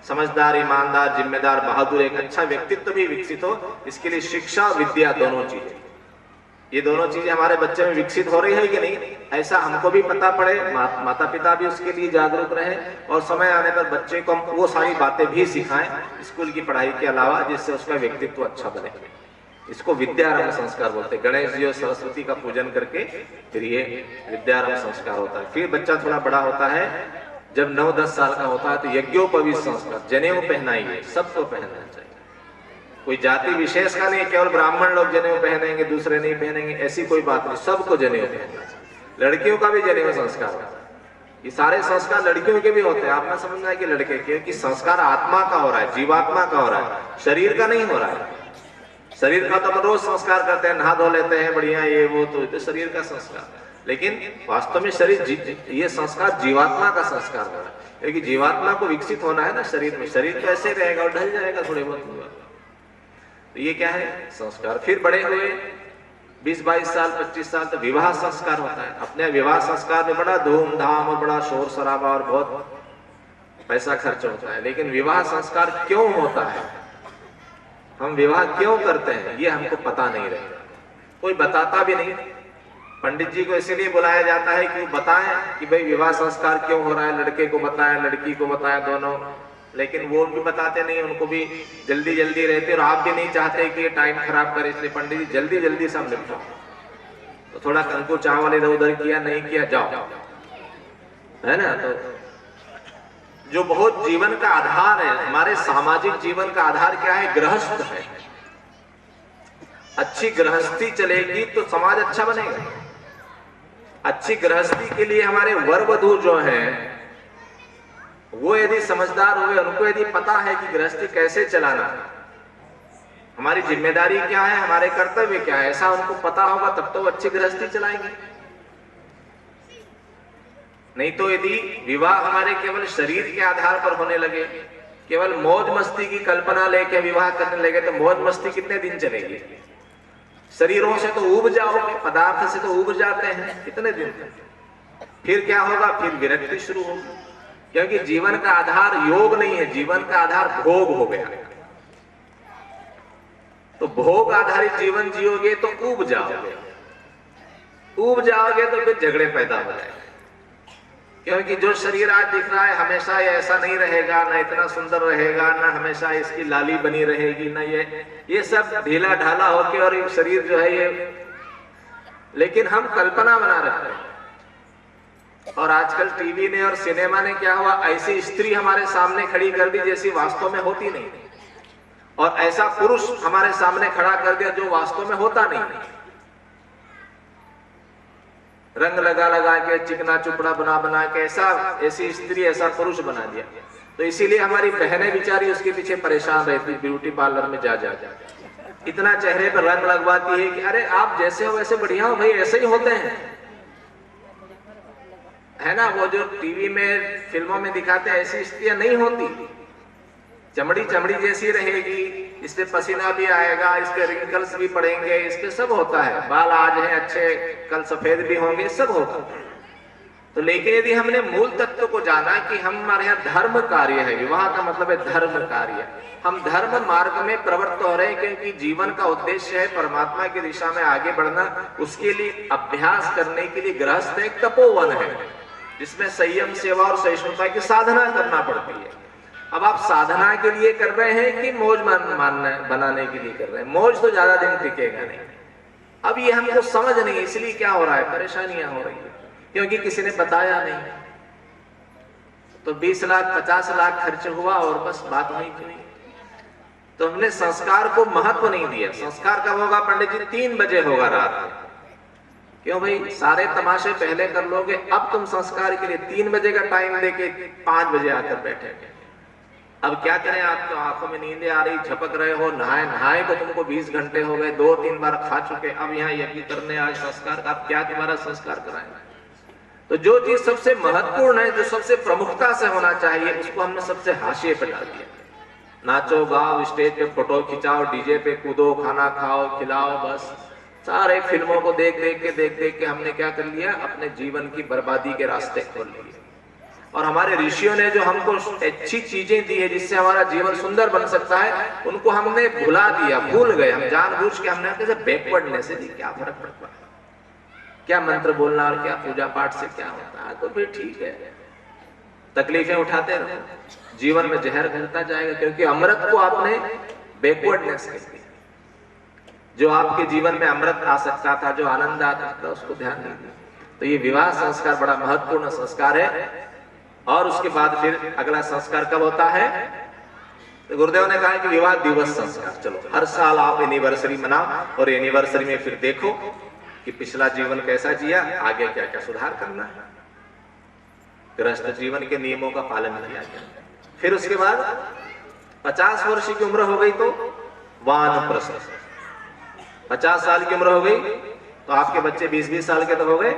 [SPEAKER 1] समझदार, ईमानदार, जिम्मेदार, बहादुर, एक अच्छा व्यक्तित्व भी विकसित हो। इसके लिए शिक्षा विद्या दोनों चीजें, ये दोनों चीजें हमारे बच्चे में विकसित हो रही है कि नहीं, ऐसा हमको भी पता पड़े, माता पिता भी उसके लिए जागरूक रहे और समय आने पर बच्चे को हम वो सारी बातें भी सिखाएं स्कूल की पढ़ाई के अलावा, जिससे उसका व्यक्तित्व अच्छा बने। इसको विद्यारंभ संस्कार बोलते हैं। गणेश जी और सरस्वती का पूजन करके फिर ये विद्यारंभ संस्कार होता है। फिर बच्चा थोड़ा बड़ा होता है, जब 9-10 साल का होता है तो यज्ञोपवीत संस्कार, जनेऊ पहनाइए, सबको पहनना चाहिए। कोई जाति विशेष का नहीं, केवल ब्राह्मण लोग जनेऊ पहनेंगे दूसरे नहीं पहनेंगे, ऐसी कोई बात नहीं, सबको जनेऊ पहनना चाहिए। लड़कियों का भी जनेऊ संस्कार होता है, ये सारे संस्कार लड़कियों के भी होते हैं। आप ना समझना है कि लड़के के, कि संस्कार आत्मा का हो रहा है, जीवात्मा का हो रहा है, शरीर का नहीं हो रहा है। शरीर का तो हम रोज संस्कार करते हैं, नहा धो लेते हैं बढ़िया ये वो, तो शरीर का संस्कार, लेकिन वास्तव में शरीर ये संस्कार जीवात्मा का संस्कार हो रहा है, क्योंकि जीवात्मा को विकसित होना है ना शरीर में। शरीर तो ऐसे रहेगा और ढल जाएगा थोड़े बहुत, तो ये क्या है संस्कार। फिर बड़े हुए 20-22 साल 25 साल तो विवाह संस्कार होता है। अपने विवाह संस्कार में बड़ा धूमधाम और बड़ा शोर शराबा और बहुत पैसा खर्च होता है, लेकिन विवाह संस्कार क्यों होता है, हम विवाह क्यों करते हैं, ये हमको पता नहीं रहेगा, कोई बताता भी नहीं। पंडित जी को इसीलिए बुलाया जाता है कि बताएं कि भाई विवाह संस्कार क्यों हो रहा है, लड़के को बताएं लड़की को बताएं दोनों, लेकिन वो भी बताते नहीं, उनको भी जल्दी जल्दी रहते और आप भी नहीं चाहते कि ये टाइम खराब करे, इसलिए पंडित जी जल्दी जल्दी सब निपटाओ। तो थोड़ा कंकु चावल इधर उधर किया, नहीं किया, जाओ, है ना। तो जो बहुत जीवन का आधार है, हमारे सामाजिक जीवन का आधार क्या है, गृहस्थ है। अच्छी गृहस्थी चलेगी तो समाज अच्छा बनेगा। अच्छी गृहस्थी के लिए हमारे वर वधू जो हैं वो यदि समझदार हुए, उनको यदि पता है कि गृहस्थी कैसे चलाना, हमारी जिम्मेदारी क्या है, हमारे कर्तव्य क्या है, ऐसा उनको पता होगा, तब तो वो अच्छी गृहस्थी चलाएंगे। नहीं तो यदि विवाह हमारे केवल शरीर के आधार पर होने लगे, केवल मौज मस्ती की कल्पना लेके विवाह करने लगे, तो मौज मस्ती कितने दिन चलेगी। शरीरों से तो उब जाओगे, पदार्थ से तो उब जाते हैं, कितने दिन तक। फिर क्या होगा, फिर विरक्ति शुरू होगी, क्योंकि जीवन का आधार योग नहीं है, जीवन का आधार भोग हो गया। तो भोग आधारित जीवन जियोगे तो उब जाओगे, उब जाओगे तो फिर झगड़े पैदा हो जाएंगे, क्योंकि जो शरीर आज दिख रहा है हमेशा ये ऐसा नहीं रहेगा, ना इतना सुंदर रहेगा, ना हमेशा इसकी लाली बनी रहेगी, ना ये सब ढीला ढाला होके, और ये शरीर जो है ये, लेकिन हम कल्पना बना रखते हैं। और आजकल टीवी ने और सिनेमा ने क्या हुआ, ऐसी स्त्री हमारे सामने खड़ी कर दी जैसी वास्तव में होती नहीं, और ऐसा पुरुष हमारे सामने खड़ा कर दिया जो वास्तव में होता नहीं। रंग लगा लगा के, चिकना चुपड़ा बना बना के ऐसी स्त्री ऐसा पुरुष बना दिया। तो इसीलिए हमारी बहनें बेचारी उसके पीछे परेशान रहती, ब्यूटी पार्लर में जा इतना चेहरे पर रंग लगवाती है कि अरे आप जैसे हो वैसे बढ़िया हो भाई, ऐसे ही होते हैं, है ना। वो जो टीवी में फिल्मों में दिखाते हैं ऐसी स्त्रियां नहीं होती, चमड़ी चमड़ी जैसी रहेगी, इस पे पसीना भी आएगा, इस पे रिंकल्स भी पड़ेंगे, इस पे सब होता है, बाल आज हैं अच्छे कल सफेद भी होंगे, सब होगा। तो लेकिन यदि हमने मूल तत्व को जाना कि हमारे यहाँ धर्म कार्य है, विवाह का मतलब है धर्म कार्य, हम धर्म मार्ग में प्रवृत्त हो रहे हैं, क्योंकि जीवन का उद्देश्य है परमात्मा की दिशा में आगे बढ़ना। उसके लिए अभ्यास करने के लिए गृहस्थ एक तपोवन है, जिसमें संयम सेवा और सहिष्णुता की साधना करना पड़ती है। अब आप साधना के लिए कर रहे हैं कि मौज बनाने के लिए कर रहे हैं, मौज तो ज्यादा दिन टिकेगा नहीं। अब ये हमको समझ नहीं, इसलिए क्या हो रहा है, परेशानियां हो रही है, क्योंकि किसी ने बताया नहीं। तो 20 लाख 50 लाख खर्च हुआ और बस बात वहीं हुई। तो हमने संस्कार को महत्व नहीं दिया। संस्कार कब होगा पंडित जी, 3 बजे होगा रात में। क्यों भाई, सारे तमाशे पहले कर लोगे, अब तुम संस्कार के लिए 3 बजे का टाइम देके 5 बजे आकर बैठे। अब क्या करें, आपको आंखों में नींदें आ रही, झपक रहे हो, नहाए तो तुमको 20 घंटे हो गए, 2-3 बार खा चुके, अब यहाँ यज्ञ करने आज संस्कार, आप क्या तुम्हारा संस्कार कराएंगे। तो जो चीज सबसे महत्वपूर्ण है, जो सबसे प्रमुखता से होना चाहिए, उसको हमने सबसे हाशिए पे डाल दिया। नाचो गाओ, स्टेज पे फोटो खिंचाओ, डीजे पे कूदो, खाना खाओ खिलाओ, बस सारे फिल्मों को देख देख के हमने क्या कर लिया, अपने जीवन की बर्बादी के रास्ते खोल लिए। और हमारे ऋषियों ने जो हमको अच्छी चीजें दी है जिससे हमारा जीवन सुंदर बन सकता है, उनको हमने भुला दिया, भूल गए हम जानबूझ के। हमने कैसे बैकवर्डनेस है, क्या फर्क पड़ता है, क्या मंत्र बोलना और क्या पूजा पाठ से क्या होता है। तो फिर ठीक है, तकलीफें उठाते रहो, जीवन में जहर घुलता जाएगा, क्योंकि अमृत को आपने बैकवर्डनेस कर दिया। जो आपके जीवन में अमृत आ सकता था, जो आनंद आता था, उसको ध्यान नहीं दिया। तो ये विवाह संस्कार बड़ा महत्वपूर्ण संस्कार है। और उसके बाद फिर अगला संस्कार कब होता है, तो गुरुदेव ने कहा कि विवाह दिवस संस्कार, चलो हर साल आप एनिवर्सरी मनाओ और एनिवर्सरी में फिर देखो कि पिछला जीवन कैसा जिया, आगे क्या क्या सुधार करना है। गृहस्थ जीवन के नियमों का पालन किया गया। फिर उसके बाद 50 वर्ष की उम्र हो गई तो वानप्रस्थ, 50 साल की उम्र हो गई तो आपके बच्चे 20-20 साल के तो हो गए,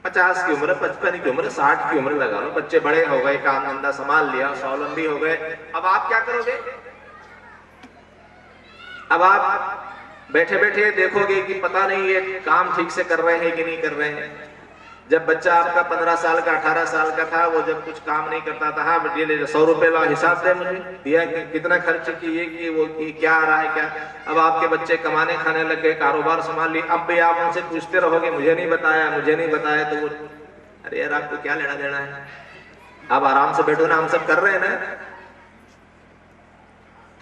[SPEAKER 1] 50 की उम्र, 55 की उम्र, 60 की उम्र लगा लो, बच्चे बड़े हो गए, काम धंधा संभाल लिया, स्वावलंबी हो गए। अब आप क्या करोगे? अब आप बैठे बैठे देखोगे कि पता नहीं ये काम ठीक से कर रहे हैं कि नहीं कर रहे हैं। जब बच्चा आपका 15 साल का 18 साल का था, वो जब कुछ काम नहीं करता था, हाँ ये ले 100 रुपए ला, हिसाब दे मुझे, दिया कि कितना खर्च किए, कि वो कि क्या आ रहा है क्या। अब आपके बच्चे कमाने खाने लग गए, कारोबार संभाल लिए, अब भी आप उनसे पूछते रहोगे मुझे नहीं बताया, मुझे नहीं बताया, तो वो अरे यार आपको क्या लेना देना है, आप आराम से बैठो ना, हम सब कर रहे हैं ना।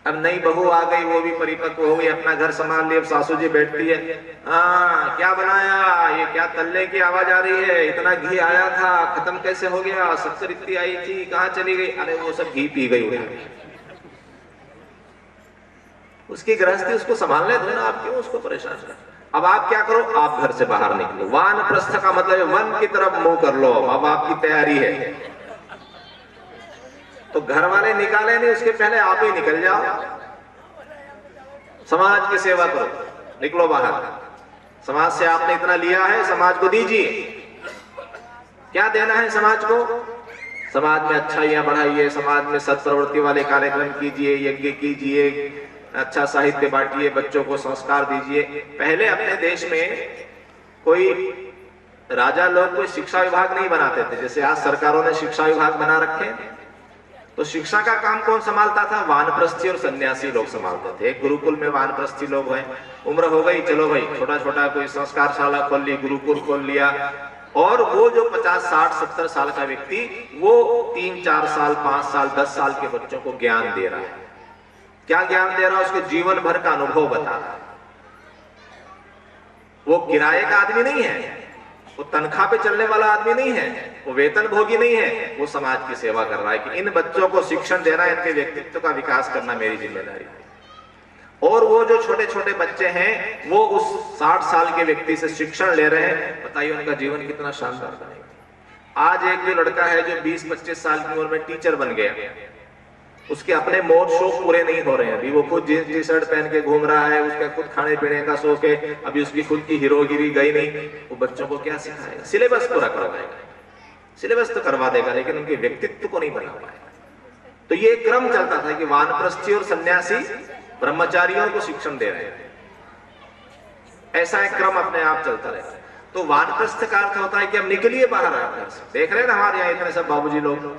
[SPEAKER 1] अब नई बहू आ गई, वो भी परिपक्व हो गई, अपना घर संभाल लिया, सासू जी बैठती है, हाँ क्या बनाया, ये क्या तल्ले की आवाज आ रही है, इतना घी आया था खत्म कैसे हो गया, शक्कर इतनी आई थी कहाँ चली गई, अरे वो सब घी पी गई। उसकी गृहस्थी उसको संभालने दो ना, आप क्यों उसको परेशान कर। अब आप क्या करो, आप घर से बाहर निकलो। वानप्रस्थ का मतलब वन की तरफ मुंह कर लो, अब आपकी तैयारी है। तो घर वाले निकाले नहीं, उसके पहले आप ही निकल जाओ, समाज की सेवा करो, निकलो बाहर। समाज से आपने इतना लिया है, समाज को दीजिए। क्या देना है समाज को? समाज में अच्छाइयां बढ़ाइए, समाज में सत्प्रवृत्ति वाले कार्यक्रम कीजिए, यज्ञ कीजिए, अच्छा साहित्य बांटिए, बच्चों को संस्कार दीजिए। पहले अपने देश में कोई राजा लोग कोई शिक्षा विभाग नहीं बनाते थे, जैसे आज सरकारों ने शिक्षा विभाग बना रखे। तो शिक्षा का काम कौन संभालता था? वानप्रस्थी और सन्यासी लोग संभालते थे। एक गुरुकुल में वानप्रस्थी लोग हैं, उम्र हो गई, चलो भाई छोटा छोटा कोई संस्कारशाला खोल ली, गुरुकुल खोल लिया, और वो जो 50, 60, 70 साल का व्यक्ति वो 3, 4 साल, 5 साल, 10 साल के बच्चों को ज्ञान दे रहा है। क्या ज्ञान दे रहा है? उसके जीवन भर का अनुभव बता रहा है। वो किराए का आदमी नहीं है, वो तनख्वाह पे चलने वाला आदमी नहीं है, वो वेतन भोगी नहीं है, वो समाज की सेवा कर रहा है कि इन बच्चों को शिक्षण देना, इनके व्यक्तित्व का विकास करना मेरी जिम्मेदारी है। और वो जो छोटे छोटे बच्चे हैं वो उस 60 साल के व्यक्ति से शिक्षण ले रहे हैं, बताइए उनका जीवन कितना शानदार बनेगा। आज एक जो लड़का है जो 20-25 साल की उम्र में टीचर बन गया, उसके अपने मौज शौक पूरे नहीं हो रहे हैं। अभी वो खुद जींस टी शर्ट पहन के घूम रहा है, उसका खुद खाने पीने का शौक है, अभी उसकी खुद की हीरोगिरी गई नहीं। वो बच्चों को क्या सिखाएगा? सिलेबस पूरा करवाएगा, सिलेबस तो करवा देगा, लेकिन उनके व्यक्तित्व को नहीं बना पाएगा। तो ये क्रम चलता था कि वानप्रस्थी और सन्यासी ब्रह्मचारियों को शिक्षण दे रहे हैं, ऐसा एक क्रम अपने आप चलता रहता है। तो वानप्रस्थ का अर्थ होता है कि हम निकलिए बाहर घर से। देख रहे हैं ना हमारे यहाँ इतने सब बाबूजी लोग,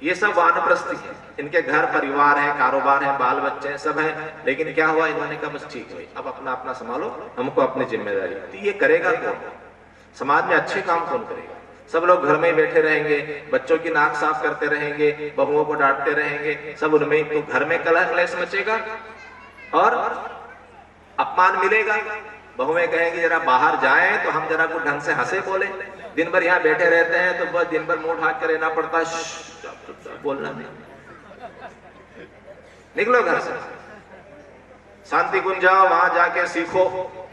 [SPEAKER 1] ये सब वानप्रस्थी है, इनके घर परिवार है, कारोबार है, बाल बच्चे हैं, सब हैं, लेकिन क्या हुआ, इन्होंने कहा बस ठीक है, अब अपना अपना संभालो, हमको अपनी जिम्मेदारी। तो ये करेगा कौन? समाज में अच्छे काम कौन करेगा? सब लोग घर में बैठे रहेंगे, बच्चों की नाक साफ करते रहेंगे, बहुओं को डांटते रहेंगे, सब उनमें, तो घर में कलह क्लेश मचेगा और अपमान मिलेगा। बहुएं कहेंगी जरा बाहर जाएं तो हम जरा कुछ ढंग से हंसे बोले, दिन भर यहाँ बैठे रहते हैं तो बस दिन भर मुंह ढाक कर रहना पड़ता है, बोलना नहीं। निकलो घर से, शांति कुंज जाओ, वहां जाके सीखो,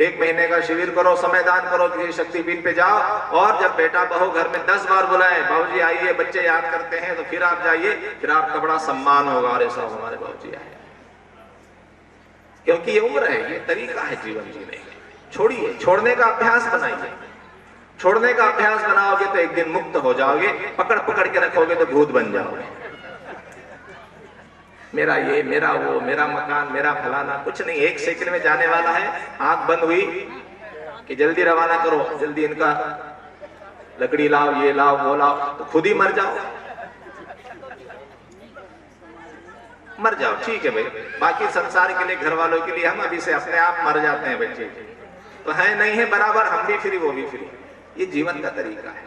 [SPEAKER 1] 1 महीने का शिविर करो, समय दान करो, किसी शक्तिपीठ पे जाओ, और जब बेटा बहू घर में 10 बार बुलाए, बाबूजी आइए, बच्चे याद करते हैं, तो फिर आप जाइए, फिर आपका बड़ा सम्मान होगा, अरे साहब हमारे बाबूजी आए। क्योंकि ये उम्र है, ये तरीका है जीवन जीने का। छोड़िए, छोड़ने का अभ्यास बनाइए। छोड़ने का अभ्यास बनाओगे तो एक दिन मुक्त हो जाओगे, पकड़ पकड़ के रखोगे तो भूत बन जाओगे। मेरा ये, मेरा वो, मेरा मकान, मेरा फलाना, कुछ नहीं, 1 सेकंड में जाने वाला है। आंख बंद हुई कि जल्दी रवाना करो, जल्दी इनका लकड़ी लाओ, ये लाओ, वो लाओ, तो खुद ही मर जाओ, मर जाओ, ठीक है भाई। बाकी संसार के लिए, घर वालों के लिए हम अभी से अपने आप मर जाते हैं बच्चे, तो है नहीं है बराबर, हम भी फ्री वो भी फ्री। ये जीवन का तरीका है,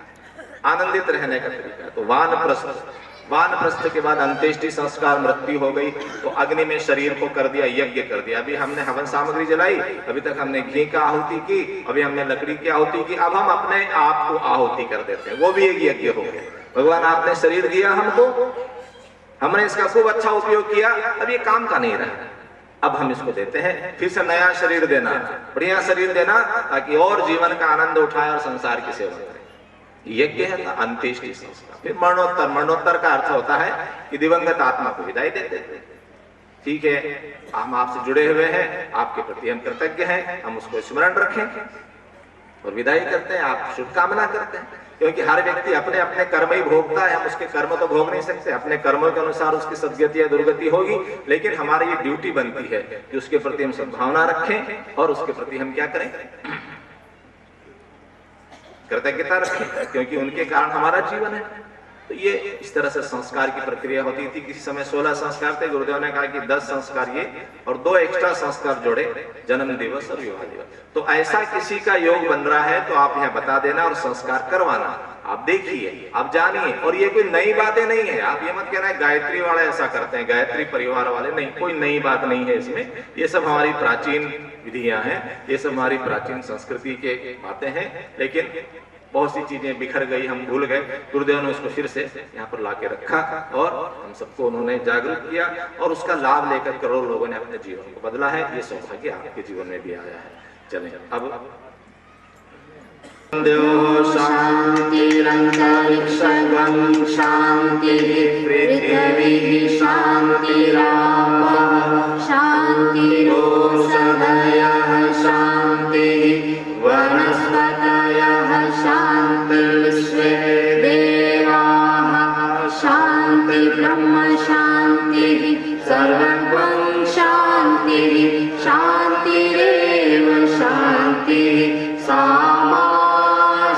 [SPEAKER 1] आनंदित रहने का तरीका है। तो वानप्रस्थ, वानप्रस्थ के बाद अंत्येष्टि संस्कार, मृत्यु हो गई तो अग्नि में शरीर को कर दिया, यज्ञ कर दिया। अभी हमने हवन सामग्री जलाई, अभी तक हमने घी का आहुति की, अभी हमने लकड़ी की आहुति की, अब हम अपने आप को आहुति कर देते हैं, वो भी एक यज्ञ हो गया। भगवान आपने शरीर दिया हमको, हमने इसका खूब अच्छा उपयोग किया, अब ये काम का नहीं रहा, अब हम इसको देते हैं। फिर से नया शरीर देना, बढ़िया शरीर देना, ताकि और जीवन का आनंद उठाए और संसार की सेवा करे। यज्ञ है ना अंत्येष्टि संस्कार। फिर मरणोत्तर, मरणोत्तर का अर्थ होता है कि दिवंगत आत्मा को विदाई देते हैं। ठीक है, हम आपसे जुड़े हुए हैं, आपके प्रति हम कृतज्ञ हैं, हम उसको स्मरण रखें और विदाई करते हैं, आप शुभकामना करते हैं। क्योंकि हर व्यक्ति अपने अपने कर्म ही भोगता है, हम उसके कर्म तो भोग नहीं सकते, अपने कर्मों के अनुसार उसकी सद्गति या दुर्गति होगी, लेकिन हमारी ये ड्यूटी बनती है कि उसके प्रति हम सद्भावना रखें और उसके प्रति हम क्या करें, कृतज्ञता रखें, क्योंकि उनके कारण हमारा जीवन है। तो ये इस तरह से संस्कार की प्रक्रिया होती थी। किसी समय 16 संस्कार थे, गुरुदेव ने कहा कि 10 संस्कार ये और 2 एक्स्ट्रा संस्कार जोड़े, जन्म दिवस और विवाह दिवस। तो ऐसा किसी का योग बन रहा है तो आप यहाँ बता देना और संस्कार करवाना। आप देखिए, आप जानिए, और ये कोई नई बातें नहीं है। आप ये मत कहना है गायत्री वाले ऐसा करते हैं, गायत्री परिवार वाले, नहीं, कोई नई बात नहीं है इसमें। ये सब हमारी प्राचीन विधियां हैं, ये सब हमारी प्राचीन संस्कृति के बातें हैं, लेकिन बहुत सी चीजें बिखर गई, हम भूल गए। गुरुदेव ने उसको फिर से यहाँ पर लाके रखा और हम सबको उन्होंने जागरूक किया और उसका लाभ लेकर करोड़ों लोगों ने अपने जीवन को बदला है। ये सौभाग्य आपके जीवन में भी आया है। चलें अब
[SPEAKER 2] शान्तिरन्तरिक्षं शान्तिः पृथिवी शान्तिरापः शान्तिरोषधयः शान्तिः वनस्पतयः शान्तिर्विश्वे देवाः शान्ति ब्रह्म शान्तिः सर्वं शान्तिः शान्तिरेव शान्तिः सामा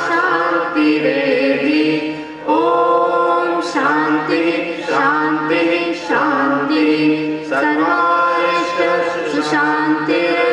[SPEAKER 2] शान्तिरेधि। ॐ शान्तिः शान्तिः शान्तिः सर्वारिष्ट सुशान्तिर्भवतु।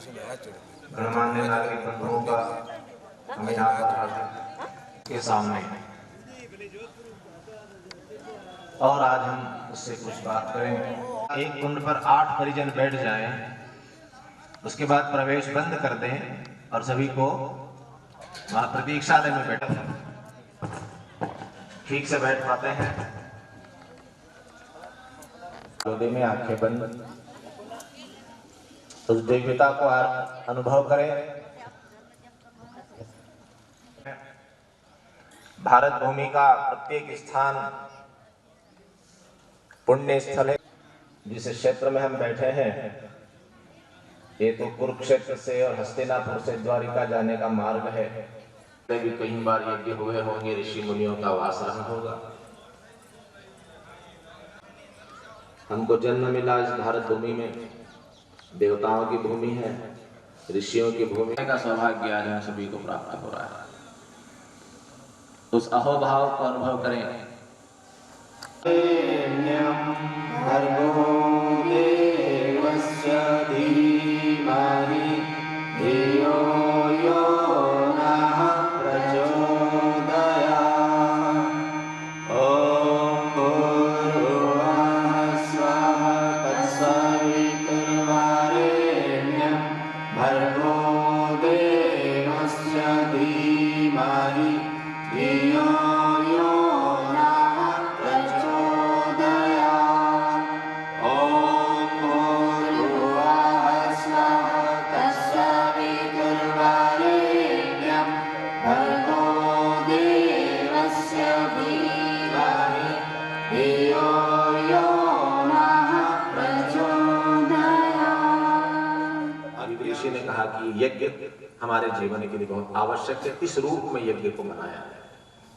[SPEAKER 1] गणमान्य नागरिक बंधुओं का हम यहाँ के सामने और आज हम उससे कुछ बात करेंगे। एक कुंड पर 8 परिजन बैठ जाएं, उसके बाद प्रवेश बंद कर दें और सभी को वहां प्रतीक्षालय में बैठा ठीक से बैठ पाते हैं। गोदी में आंखें बंद, उस दिव्यता को अनुभव करें। भारत भूमि का प्रत्येक स्थान पुण्य स्थल है। जिस क्षेत्र में हम बैठे हैं ये तो कुरुक्षेत्र से और हस्तिनापुर से द्वारिका जाने का मार्ग है। भी कई बार यज्ञ हुए होंगे, ऋषि मुनियों का वास रहा होगा। हमको जन्म मिला इस भारत भूमि में, देवताओं की भूमि है, ऋषियों की भूमि का सौभाग्य आज हम सभी को प्राप्त हो रहा है। उस अहोभाव को अनुभव करें। भर्गो देवस्य धीमहि धियो यो नः प्रचोदयात्। ॐ भूर्भुवः स्वः तत्सवितुर्वरेण्यं भर्गो देवस्य धीमहि धियो यो नः प्रचोदयात्। ॐ भूर्भुवः स्वः तत्सवितुर्वरेण्यं भर्गो देवस्य धीमहि धियो यो नः प्रचोदयात्। अभी ऋषि ने कहा कि यज्ञ हमारे जीवन के लिए बहुत आवश्यक है। इस रूप में यज्ञ को मनाया है।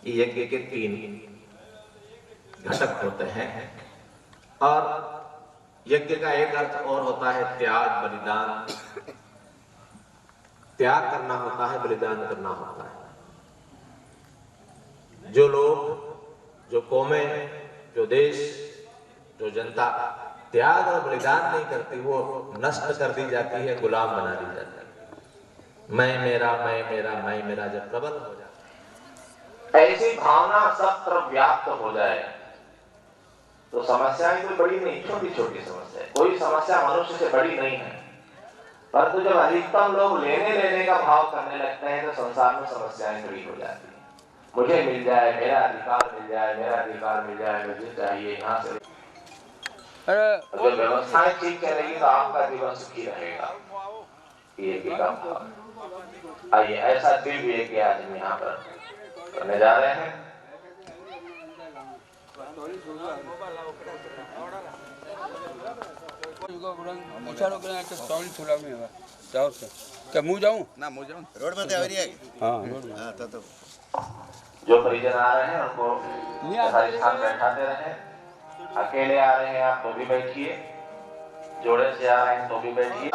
[SPEAKER 1] ये यज्ञ के 3 घटक होते हैं और यज्ञ का एक अर्थ और होता है त्याग, बलिदान। त्याग करना होता है, बलिदान करना होता है। जो लोग, जो कौमें, जो देश, जो जनता त्याग और बलिदान नहीं करती वो नष्ट कर दी जाती है, गुलाम बना दी जाती है। मैं मेरा, मैं मेरा, मैं मेरा जब प्रबल हो जाता है, ऐसी भावना सब तरफ व्याप्त हो जाए तो समस्याएं कोई बड़ी नहीं, छोटी छोटी समस्या है। कोई समस्या मनुष्य से बड़ी नहीं है, परंतु जब अधिकतम लोग लेने लेने का भाव करने लगते हैं तो संसार में समस्याएं बड़ी हो जाती है। मुझे मिल जाए, मेरा अधिकार मिल जाए, मेरा अधिकार मिल जाए, मुझे चाहिए, यहाँ से। अगर व्यवस्थाएं ठीक चलेगी तो आपका जीवन सुखी रहेगा। ये भी काम आइए, ऐसा दिव्य यज्ञ आज हम यहाँ पर करने जा रहे हैं।
[SPEAKER 3] मुँह जाऊँ
[SPEAKER 4] ना मुँह जाऊँ रोड में तो
[SPEAKER 3] हाँ
[SPEAKER 4] तो
[SPEAKER 1] जो परिजन आ रहे हैं उनको स्थान बैठाते रहे। अकेले आ रहे हैं आप तो भी बैठिए, जोड़े से आ रहे हैं तो भी बैठिए।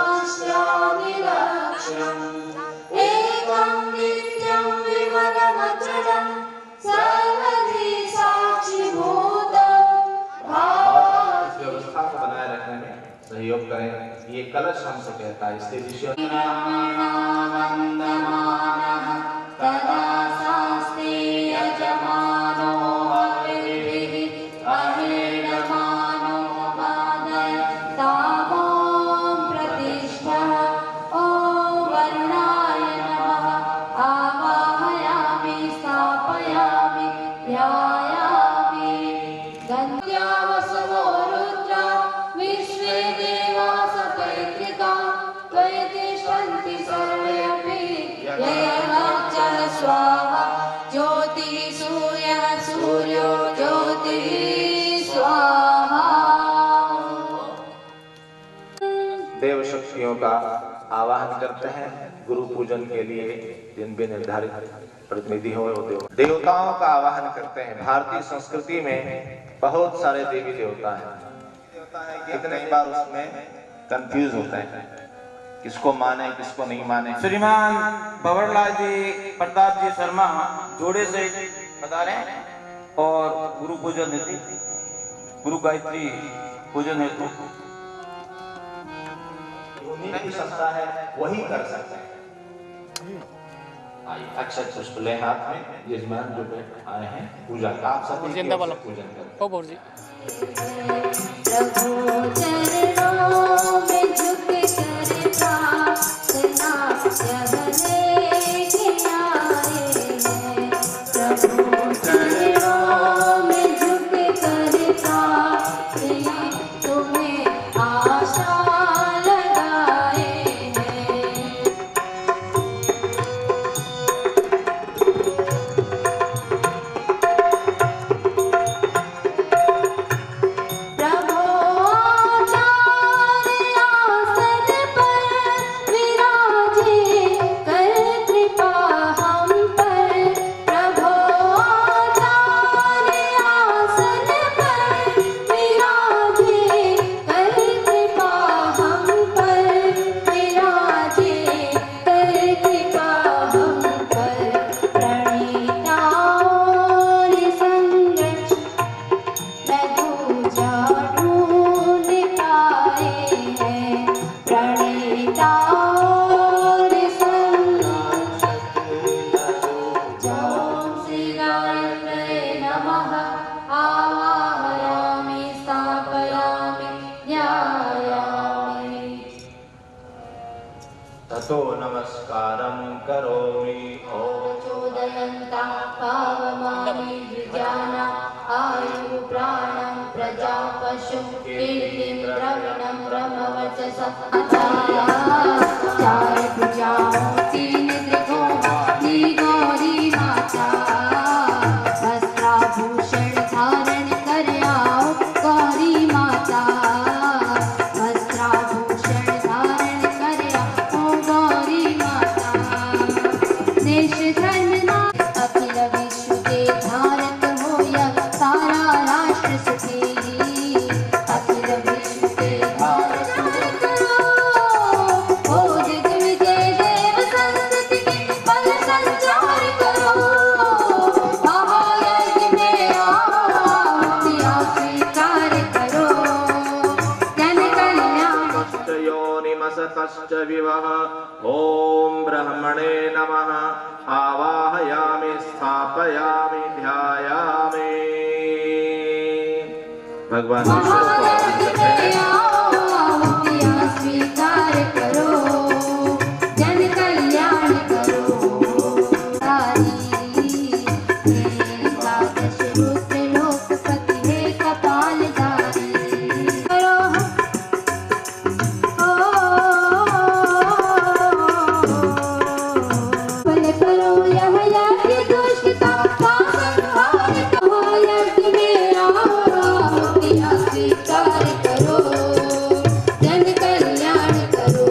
[SPEAKER 1] व्यवस्था को बनाए रखने में सहयोग करें। ये कलश हमसे कहता है, इसलिए ऋषियों देव शक्तियों का आवाहन करते हैं। गुरु पूजन के लिए दिन भी निर्धारित प्रतिनिधि हो देवताओं का आवाहन करते हैं। भारतीय संस्कृति में बहुत सारे देवी देवता हैं। कितने बार उसमें कंफ्यूज होते हैं, किसको माने किसको नहीं माने।
[SPEAKER 5] श्रीमान भंवरलाल जी, प्रताप जी शर्मा जोड़े से बता रहे हैं और गुरु पूजन हेतु, गुरु गायत्री पूजन हेतु
[SPEAKER 1] पुण्य की सत्ता है वही कर सकते हैं। आइए अक्षत पुष्प ले हाथ में, यजमान जो आए हैं पूजा का, आप सब पूजन करें।
[SPEAKER 2] प्रभु चरणों में झुक कर प्रार्थना लेके आए हैं। प्रभु चरणों में झुक कर प्रार्थना तुम्हें आशा लगाए हैं। प्रभु आचार्य आसन पर विराजे, कर कृपा हम पर। प्रभु आचार्य आसन पर विराजे, कर कृपा हम पर। विराजे, कर कृपा हम पर। प्रणीता और संरक्षण लघुजा ढूंढ पाए हैं। प्रणीता और जय श्री गणेशाय नमः। आवाहयामि स्थापयामि ध्यायामि।
[SPEAKER 1] ततो नमस्कारं करोमि। ओम
[SPEAKER 2] चोदयन्ता पावमानि द्विजाना आयु प्राणं प्रजा पशु कीर्तिं द्रविणं ब्रह्मवर्चसा। चार भुजाओं तीन त्रिभुवनी गौरी माता। वस्त्राभूषण धारण कर आओ गौरी माता। वस्त्राभूषण धारण कर आओ गौरी माता। देश धर्म अखिल विश्व के धारक हो या सारा राष्ट्र सुखी। अखिल विश्व के धारक हो दिग्विजय देव संस्कृति के बल संचार करो। महायज्ञ में आहुतियाँ स्वीकार करो। जन कल्याण
[SPEAKER 1] कश्च योनिमसतश्च विवः। ओम ब्रह्मणे नमः। आवाहयामि स्थापयामि ध्यायामि। भगवान विष्णु को आवाहन करते हैं।
[SPEAKER 2] आहुतियाँ स्वीकार करो। जन कल्याण करो। एकादश रुद्र लोकपति हे कपालधारी। करो फल करो यह यज्ञ दुष्टता का संहार करो। यज्ञ में आहुतियाँ स्वीकार करो। जन कल्याण करो।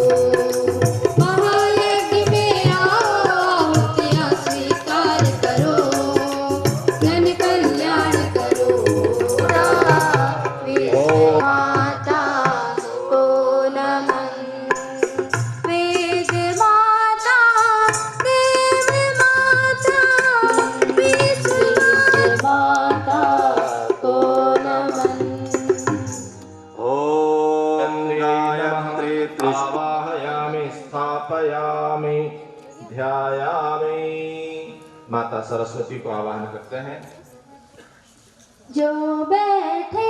[SPEAKER 2] महायज्ञ में आहुतियाँ स्वीकार करो। जन कल्याण करो। वेद माता को नमन। वेद माता देव माता विश्व माता को नमन।
[SPEAKER 1] ओम गायत्री आवाहयामि स्थापयामि ध्यायामि। माता सरस्वती को आवाहन करते हैं।
[SPEAKER 2] जो बैठे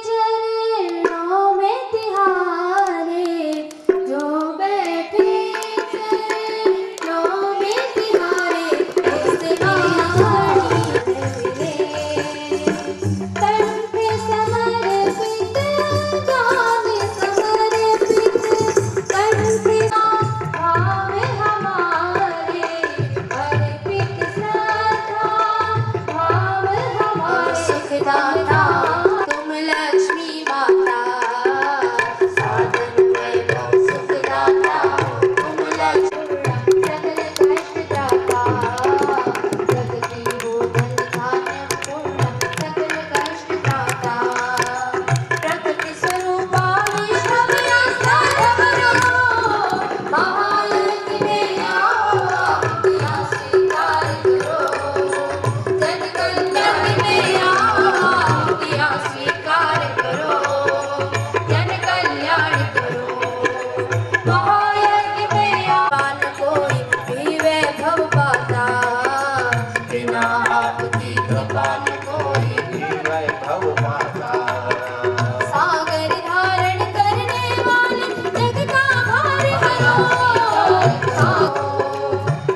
[SPEAKER 2] चरणों में तिहारे। जो बैठे चरणों में तिहारे। उस वाणी मिले कंठ समर्पित गान समर्पित। कंठ भाव हमारे अर्पित श्रद्धा भाव हमारे। सुखदाता तुम लक्ष्मी माता।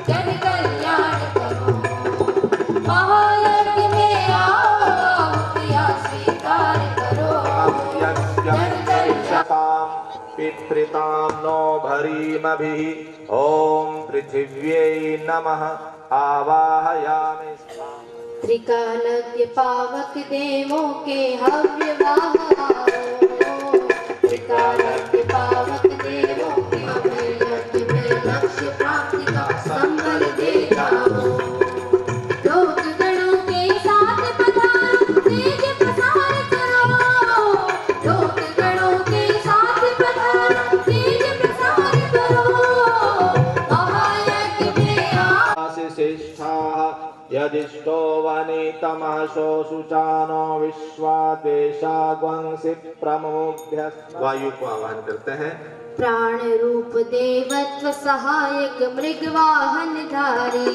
[SPEAKER 2] जन कल्याण करो। महायज्ञ में आओ आहुतियाँ स्वीकार करो। जन कल्याण
[SPEAKER 1] पितृतां नो भरीमभिः ॐ पृथिव्यै नमः आवाहयामि।
[SPEAKER 2] त्रिकालज्ञ पावक देवों के हव्य वाहवाओ। त्रिकालज्ञ पावक देवों के हव्य यज्ञ में लक्ष्य प्राप्ति का संबल दे जाओ। लोक गणों के साथ पधारो तेज प्रसार करो। लोक गणों के साथ पधारो तेज प्रसार करो। महायज्ञ में आओ
[SPEAKER 1] श्रेष्ठाः यदिष्टो वनितमशो शुचानो विश्वादेशाग्वंसि प्रमुद्य। वायु को आह्वान करते हैं।
[SPEAKER 2] प्राण रूप देवत्व सहायक मृग वाहन धारी।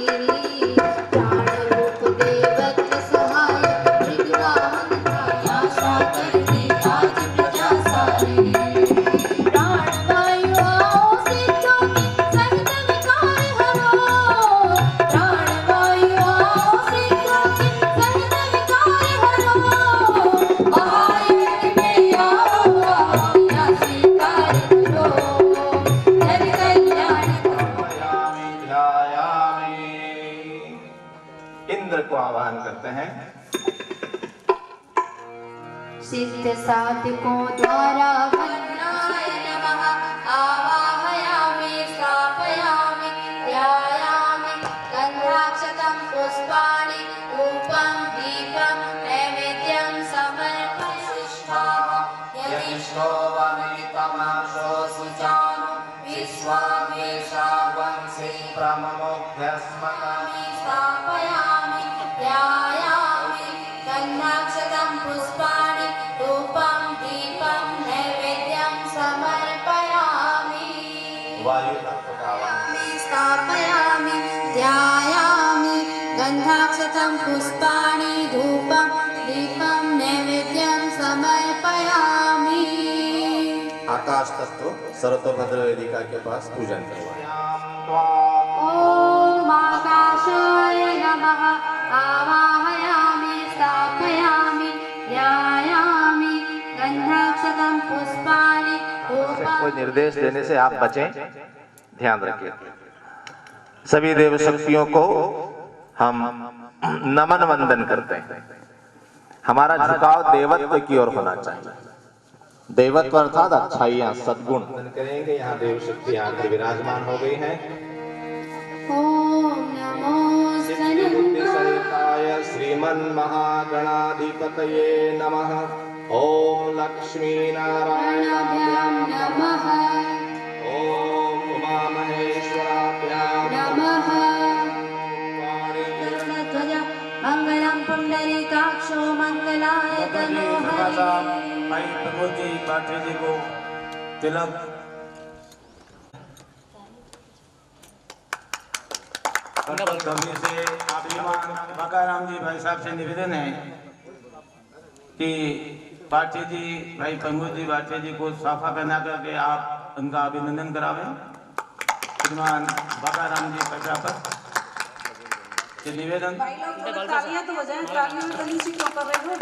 [SPEAKER 2] प्राण रूप देवत्व सहायक मृग वाहन धारी। आशा करती आज प्रजा सारी। प्राण वायु आओ सिद्धों की सहित विकार हरो। प्राण वायु आओ सिद्धों की सहित विकार हरो। महायज्ञ में आओ आहुतियाँ स्वीकार करो। जन कल्याण करो।
[SPEAKER 1] ध्यायामि। इंद्र को आह्वान करते हैं।
[SPEAKER 2] सिद्ध साधकों द्वारा वंदनाय नमः आवाहयामि स्थापयामि ध्यायामि। गन्धाक्षतं पुष्पाणि धूपं दीपं नैवेद्यं समर्पयामि। यदिष्टो वनितमशो शुचानो विश्वादेशाग्वंसि प्रमुद्यस्मकामि स्थापयामि ध्यायामि। गन्धाक्षतं पुष्पाणि धूपं दीपं नैवेद्यं समर्पयामि।
[SPEAKER 1] वायु का
[SPEAKER 2] स्थापयामि ध्यायामि। गन्धाक्षतं पुष्पाणि धूपं दीपं नैवेद्यं समर्पयामि।
[SPEAKER 1] आकाश तत्व सर्वतोभद्र वेदिका के पास पूजन करवाएं।
[SPEAKER 2] ॐ आकाशाय नमः आवाहयामि स्थापयामि ध्यायामि। गन्धाक्षतं पुष्पाणि धूपं।
[SPEAKER 1] कोई निर्देश देने से आप बचें, ध्यान रखिए। सभी देव शक्तियों को हम नमन वंदन करते हैं। हमारा झुकाव देवत्व की ओर होना चाहिए। देवत्व अर्थात अच्छाइयाँ सद्गुण करेंगे। यहाँ देव शक्ति आकर विराजमान हो गई हैं।
[SPEAKER 2] ॐ नमो
[SPEAKER 1] बुद्धिसहिताय श्रीमन्महागणाधिपतये नमः। ॐ लक्ष्मी
[SPEAKER 2] गणाभ्यां नमः।
[SPEAKER 1] ॐ उमामहेश्वराभ्यां
[SPEAKER 2] नमः। गरुडध्वज मङ्गलं पुण्डरीकाक्षो मङ्गलाय तनोहरि।
[SPEAKER 5] भाई प्रमोद जी पाठक जी को तिलक कवि से श्रीमान बकाराम जी भाई साहब से निवेदन है कि पाठक जी भाई प्रमोद जी पाठक जी को साफा पहना करके आप उनका अभिनंदन करावें। श्रीमान बकाराम जी प्रजापत से निवेदन।
[SPEAKER 6] तालियां तो बजाएं, तालियों में तनी सी क्यों कर रहे हो?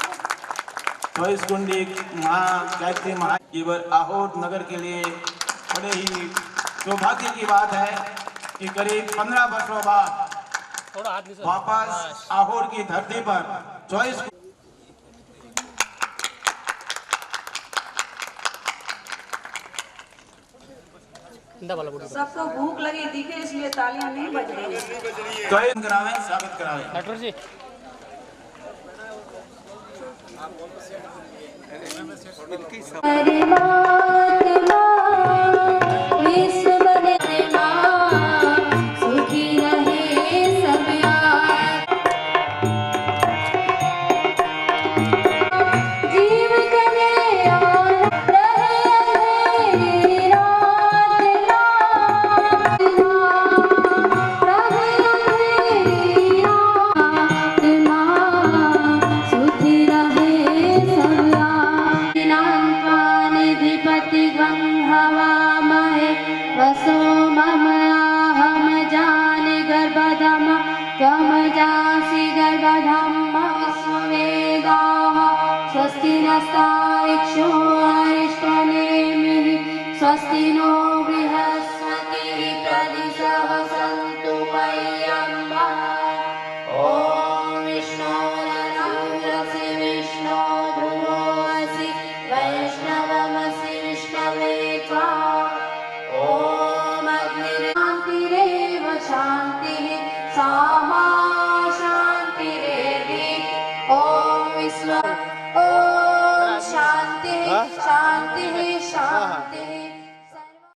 [SPEAKER 5] 24 कुंडी गायत्री महाजीवर आहोर नगर के लिए बड़े ही सौभाग्य की बात है कि करीब 15 वर्षों बाद वापस आहोर की धरती पर 24
[SPEAKER 6] सबको भूख लगी दिखे इसलिए तालियां नहीं बज रही।
[SPEAKER 5] करावें, स्वागत करावें।
[SPEAKER 7] डॉक्टर जी
[SPEAKER 2] परमात्मा विश्व निर्मा सुखी रहे सब जीव कल्याण रहे अंधेरी रात रहे अंधेरी रात सुखी रहे सब निधिपति गंगा वसो मम अहम जान गर्भधम त्वम जासि गर्भधम विश्ववेदाः स्वस्ति नस्तारिक्षो अरिष्टनेमिः स्वस्ति नो बृहस्पतिः प्रदिशः सन्तु मह्यम्बः ॐ विष्णोरनुरसि विष्णो ध्रुवोऽसि वैष्णवमसि विष्णवे त्वा ॐ अग्निर्शान्तिरेव शान्तिः सामा शान्तिरेधि ॐ विश्व ॐ शान्तिः शान्तिः शान्तिः